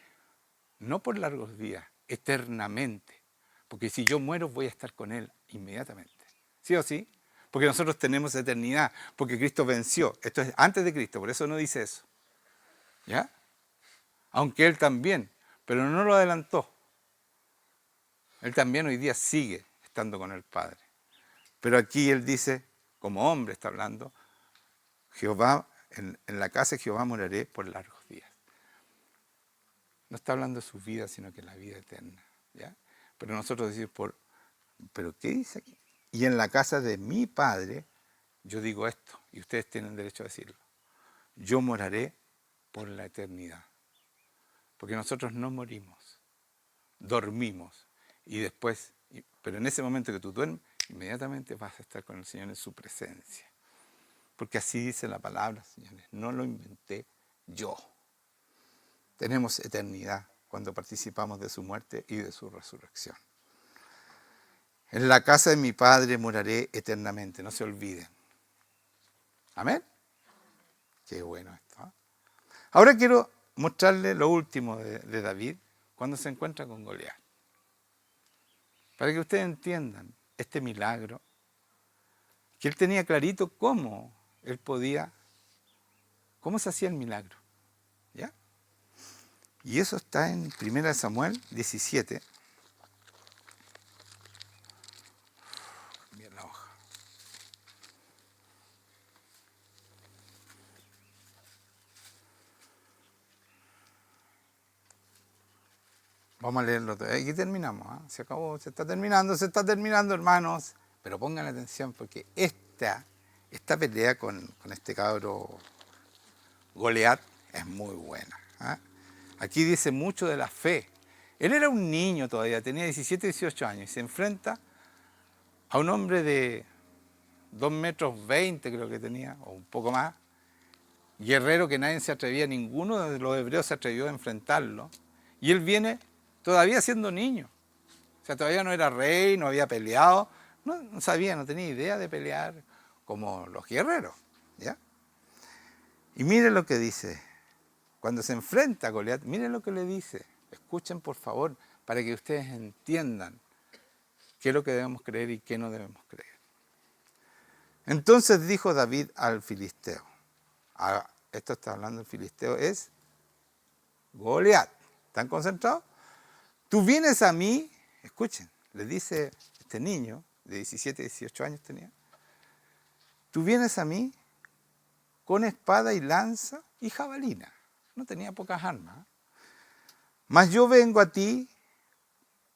no por largos días, eternamente. Porque si yo muero voy a estar con Él inmediatamente. ¿Sí o sí? Porque nosotros tenemos eternidad, porque Cristo venció. Esto es antes de Cristo, por eso no dice eso. ¿Ya? Aunque Él también, pero no lo adelantó. Él también hoy día sigue estando con el Padre. Pero aquí Él dice, como hombre está hablando, Jehová, en la casa de Jehová moraré por largos días. No está hablando de su vida, sino que la vida eterna. ¿Ya? Pero nosotros decimos, ¿pero qué dice aquí? Y en la casa de mi Padre, yo digo esto, y ustedes tienen derecho a decirlo. Yo moraré por la eternidad. Porque nosotros no morimos, dormimos, y después, pero en ese momento que tú duermes, inmediatamente vas a estar con el Señor en su presencia. Porque así dice la palabra, señores, no lo inventé yo. Tenemos eternidad cuando participamos de su muerte y de su resurrección. En la casa de mi Padre moraré eternamente, no se olviden. ¿Amén? Qué bueno esto. ¿Eh? Ahora quiero mostrarles lo último de David cuando se encuentra con Goliat. Para que ustedes entiendan este milagro, que él tenía clarito cómo él podía, cómo se hacía el milagro. ¿Ya? Y eso está en 1 Samuel 17. Bien la hoja. Vamos a leerlo todo. Aquí terminamos. ¿Eh? Se acabó, se está terminando, hermanos. Pero pongan atención porque esta pelea con este cabro Goliat es muy buena. ¿Eh? Aquí dice mucho de la fe. Él era un niño todavía, tenía 17, 18 años y se enfrenta a un hombre de 2 metros 20 creo que tenía, o un poco más, guerrero que nadie se atrevía, ninguno de los hebreos se atrevió a enfrentarlo. Y él viene todavía siendo niño. O sea, todavía no era rey, no había peleado, no sabía, no tenía idea de pelear como los guerreros. ¿Ya? Y miren lo que dice. Cuando se enfrenta a Goliat, miren lo que le dice. Escuchen, por favor, para que ustedes entiendan qué es lo que debemos creer y qué no debemos creer. Entonces dijo David al filisteo, esto está hablando el filisteo, es Goliat. ¿Están concentrados? Tú vienes a mí, escuchen, le dice este niño, de 17, 18 años tenía, tú vienes a mí con espada y lanza y jabalina. No tenía pocas armas. Mas yo vengo a ti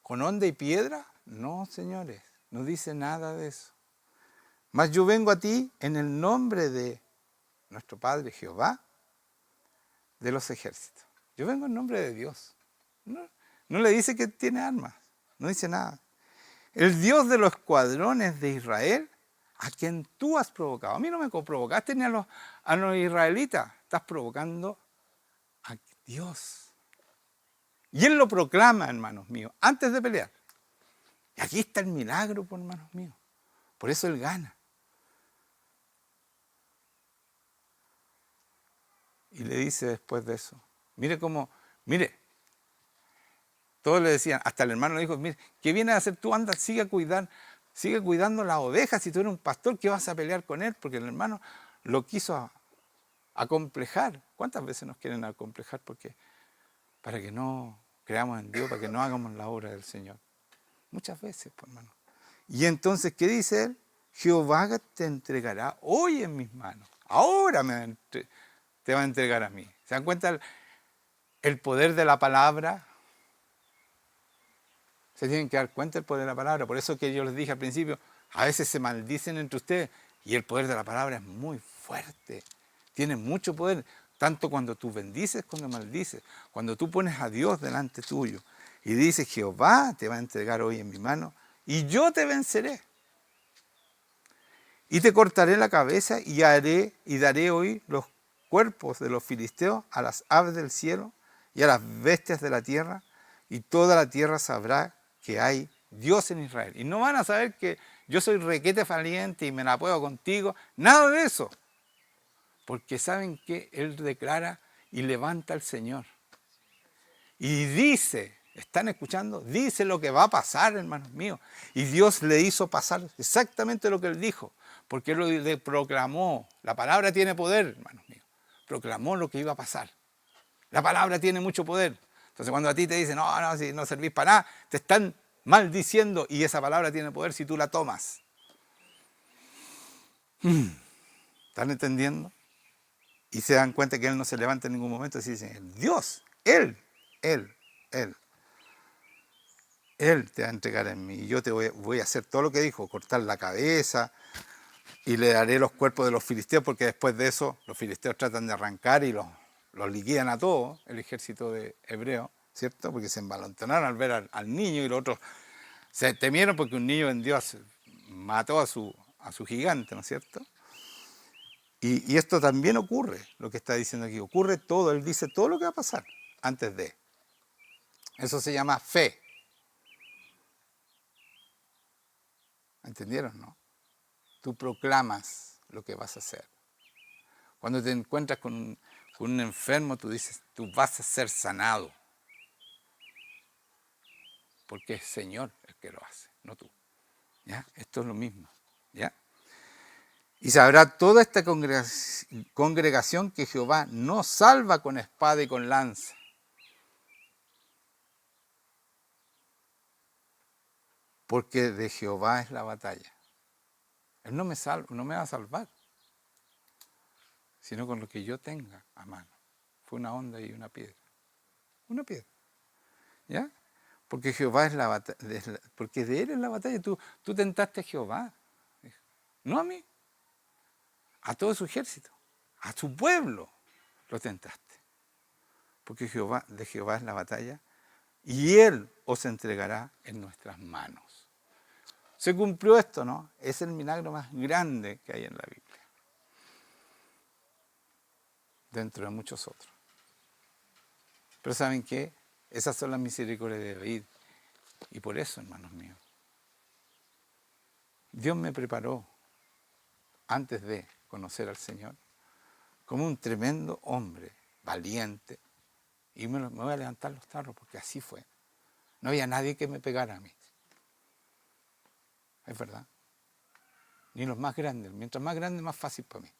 con honda y piedra. No, señores, no dice nada de eso. Mas yo vengo a ti en el nombre de nuestro Padre Jehová de los ejércitos. Yo vengo en nombre de Dios. No le dice que tiene armas, no dice nada. El Dios de los escuadrones de Israel, a quien tú has provocado. A mí no me provocaste ni a los israelitas, estás provocando a Dios. Y Él lo proclama, hermanos míos, antes de pelear. Y aquí está el milagro, por hermanos míos. Por eso Él gana. Y le dice después de eso, mire, todos le decían, hasta el hermano le dijo, mire, ¿qué vienes a hacer tú? Anda, sigue cuidando las ovejas. Si tú eres un pastor, ¿qué vas a pelear con él? Porque el hermano lo quiso acomplejar. ¿Cuántas veces nos quieren acomplejar? Porque para que no creamos en Dios, para que no hagamos la obra del Señor. Muchas veces, pues, hermano. Y entonces, ¿qué dice él? Jehová te entregará hoy en mis manos. Ahora te va a entregar a mí. ¿Se dan cuenta el poder de la palabra? Se tienen que dar cuenta del poder de la palabra. Por eso que yo les dije al principio, a veces se maldicen entre ustedes y el poder de la palabra es muy fuerte. Tiene mucho poder, tanto cuando tú bendices, cuando maldices. Cuando tú pones a Dios delante tuyo y dices, Jehová te va a entregar hoy en mi mano y yo te venceré. Y te cortaré la cabeza y daré hoy los cuerpos de los filisteos a las aves del cielo y a las bestias de la tierra, y toda la tierra sabrá que hay Dios en Israel. Y no van a saber que yo soy requete valiente y me la puedo contigo, nada de eso. Porque saben que Él declara y levanta al Señor. Y dice, ¿están escuchando? Dice lo que va a pasar, hermanos míos. Y Dios le hizo pasar exactamente lo que Él dijo. Porque Él le proclamó. La palabra tiene poder, hermanos míos. Proclamó lo que iba a pasar. La palabra tiene mucho poder. Entonces cuando a ti te dicen, no, si no servís para nada, te están maldiciendo y esa palabra tiene poder si tú la tomas. ¿Están entendiendo? Y se dan cuenta que Él no se levanta en ningún momento y dicen, Dios, Él te va a entregar en mí. Y yo te voy a hacer todo lo que dijo, cortar la cabeza y le daré los cuerpos de los filisteos, porque después de eso los filisteos tratan de arrancar y los liquidan a todos, el ejército de hebreo, ¿cierto? Porque se envalentonaron al ver al niño y los otros se temieron porque un niño en Dios mató a su gigante, ¿no es cierto? Y esto también ocurre, lo que está diciendo aquí. Ocurre todo, Él dice todo lo que va a pasar antes de. Eso se llama fe. ¿Entendieron, no? Tú proclamas lo que vas a hacer. Cuando te encuentras con un enfermo, tú dices, tú vas a ser sanado. Porque es Señor el que lo hace, no tú. ¿Ya? Esto es lo mismo. ¿Ya? Y sabrá toda esta congregación que Jehová no salva con espada y con lanza. Porque de Jehová es la batalla. Él no me va a salvar, sino con lo que yo tenga a mano. Fue una onda y una piedra. Una piedra. ¿Ya? Porque Jehová es la batalla. Porque de Él es la batalla. Tú tentaste a Jehová. No a mí. A todo su ejército. A su pueblo lo tentaste. Porque de Jehová es la batalla. Y Él os entregará en nuestras manos. Se cumplió esto, ¿no? Es el milagro más grande que hay en la Biblia. Dentro de muchos otros. Pero ¿saben qué? Esas son las misericordias de David. Y por eso, hermanos míos, Dios me preparó, antes de conocer al Señor, como un tremendo hombre, valiente. Y me voy a levantar los tarros porque así fue. No había nadie que me pegara a mí. Es verdad. Ni los más grandes. Mientras más grande, más fácil para mí.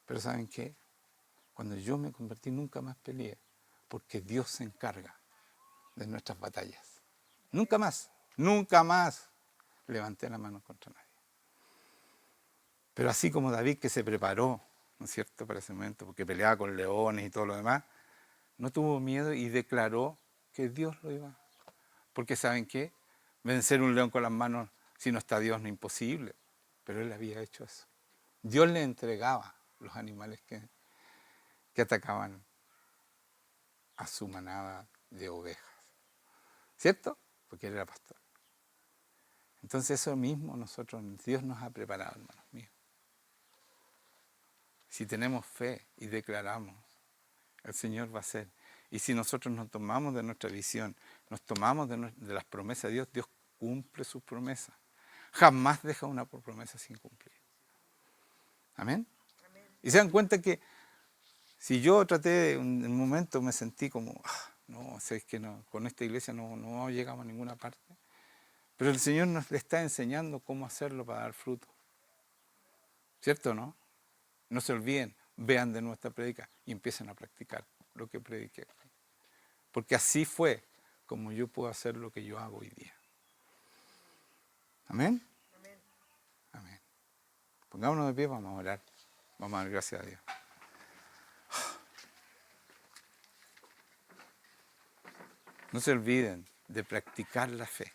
Pero ¿saben qué? Cuando yo me convertí, nunca más peleé. Porque Dios se encarga de nuestras batallas. Nunca más levanté la mano contra nadie. Pero así como David, que se preparó, ¿no es cierto?, para ese momento, porque peleaba con leones y todo lo demás, no tuvo miedo y declaró que Dios lo iba. Porque ¿saben qué? Vencer un león con las manos, si no está Dios, no es imposible. Pero él había hecho eso. Dios le entregaba los animales que atacaban a su manada de ovejas. ¿Cierto? Porque él era pastor. Entonces eso mismo Dios nos ha preparado, hermanos míos. Si tenemos fe y declaramos, el Señor va a hacer. Y si nosotros nos tomamos de nuestra visión, nos tomamos de las promesas de Dios, Dios cumple sus promesas. Jamás deja una promesa sin cumplir. ¿Amén? Y se dan cuenta que si yo traté, en un momento me sentí como, no, sé que no, con esta iglesia no llegamos a ninguna parte. Pero el Señor nos está enseñando cómo hacerlo para dar fruto. ¿Cierto o no? No se olviden, vean de nuestra prédica y empiecen a practicar lo que prediqué. Porque así fue como yo puedo hacer lo que yo hago hoy día. ¿Amén? Amén. Amén. Pongámonos de pie, vamos a orar. Vamos a dar gracias a Dios. No se olviden de practicar la fe.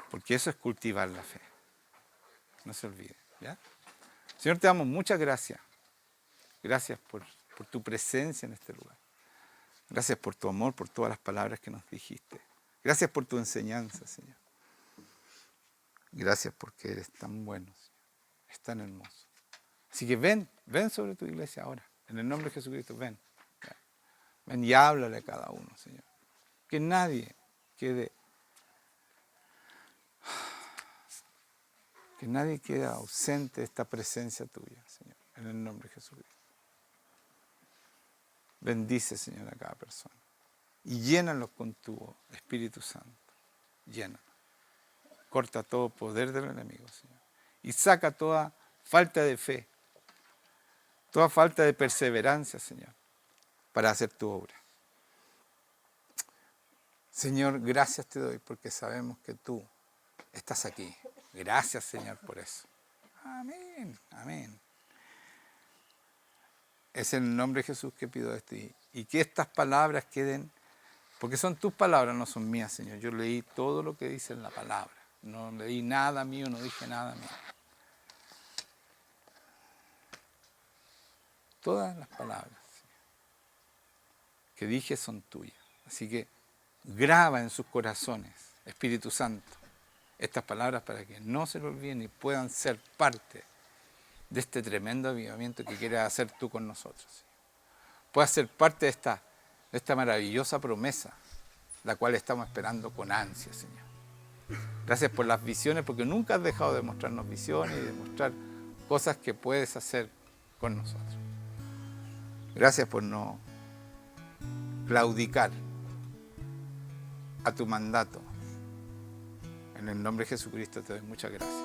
Porque eso es cultivar la fe. No se olviden, ¿ya? Señor, te damos muchas gracias. Gracias por tu presencia en este lugar. Gracias por tu amor, por todas las palabras que nos dijiste. Gracias por tu enseñanza, Señor. Gracias porque eres tan bueno, Señor. Es tan hermoso. Así que ven sobre tu iglesia ahora. En el nombre de Jesucristo, ven. Ven y háblale a cada uno, Señor. Que nadie quede ausente de esta presencia tuya, Señor. En el nombre de Jesucristo. Bendice, Señor, a cada persona. Y llénalos con tu Espíritu Santo. Llénalos. Corta todo poder del enemigo, Señor. Y saca toda falta de fe, toda falta de perseverancia, Señor, para hacer tu obra. Señor, gracias te doy porque sabemos que tú estás aquí. Gracias, Señor, por eso. Amén, amén. Es en el nombre de Jesús que pido esto. Y que estas palabras queden, porque son tus palabras, no son mías, Señor. Yo leí todo lo que dice en la palabra. No leí nada mío, no dije nada mío. Todas las palabras, Señor, que dije son tuyas. Así que graba en sus corazones, Espíritu Santo, estas palabras para que no se lo olviden y puedan ser parte de este tremendo avivamiento que quieres hacer tú con nosotros, Señor. Puedas ser parte de esta maravillosa promesa, la cual estamos esperando con ansia, Señor. Gracias por las visiones, porque nunca has dejado de mostrarnos visiones y de mostrar cosas que puedes hacer con nosotros. Gracias por no claudicar a tu mandato. En el nombre de Jesucristo te doy muchas gracias.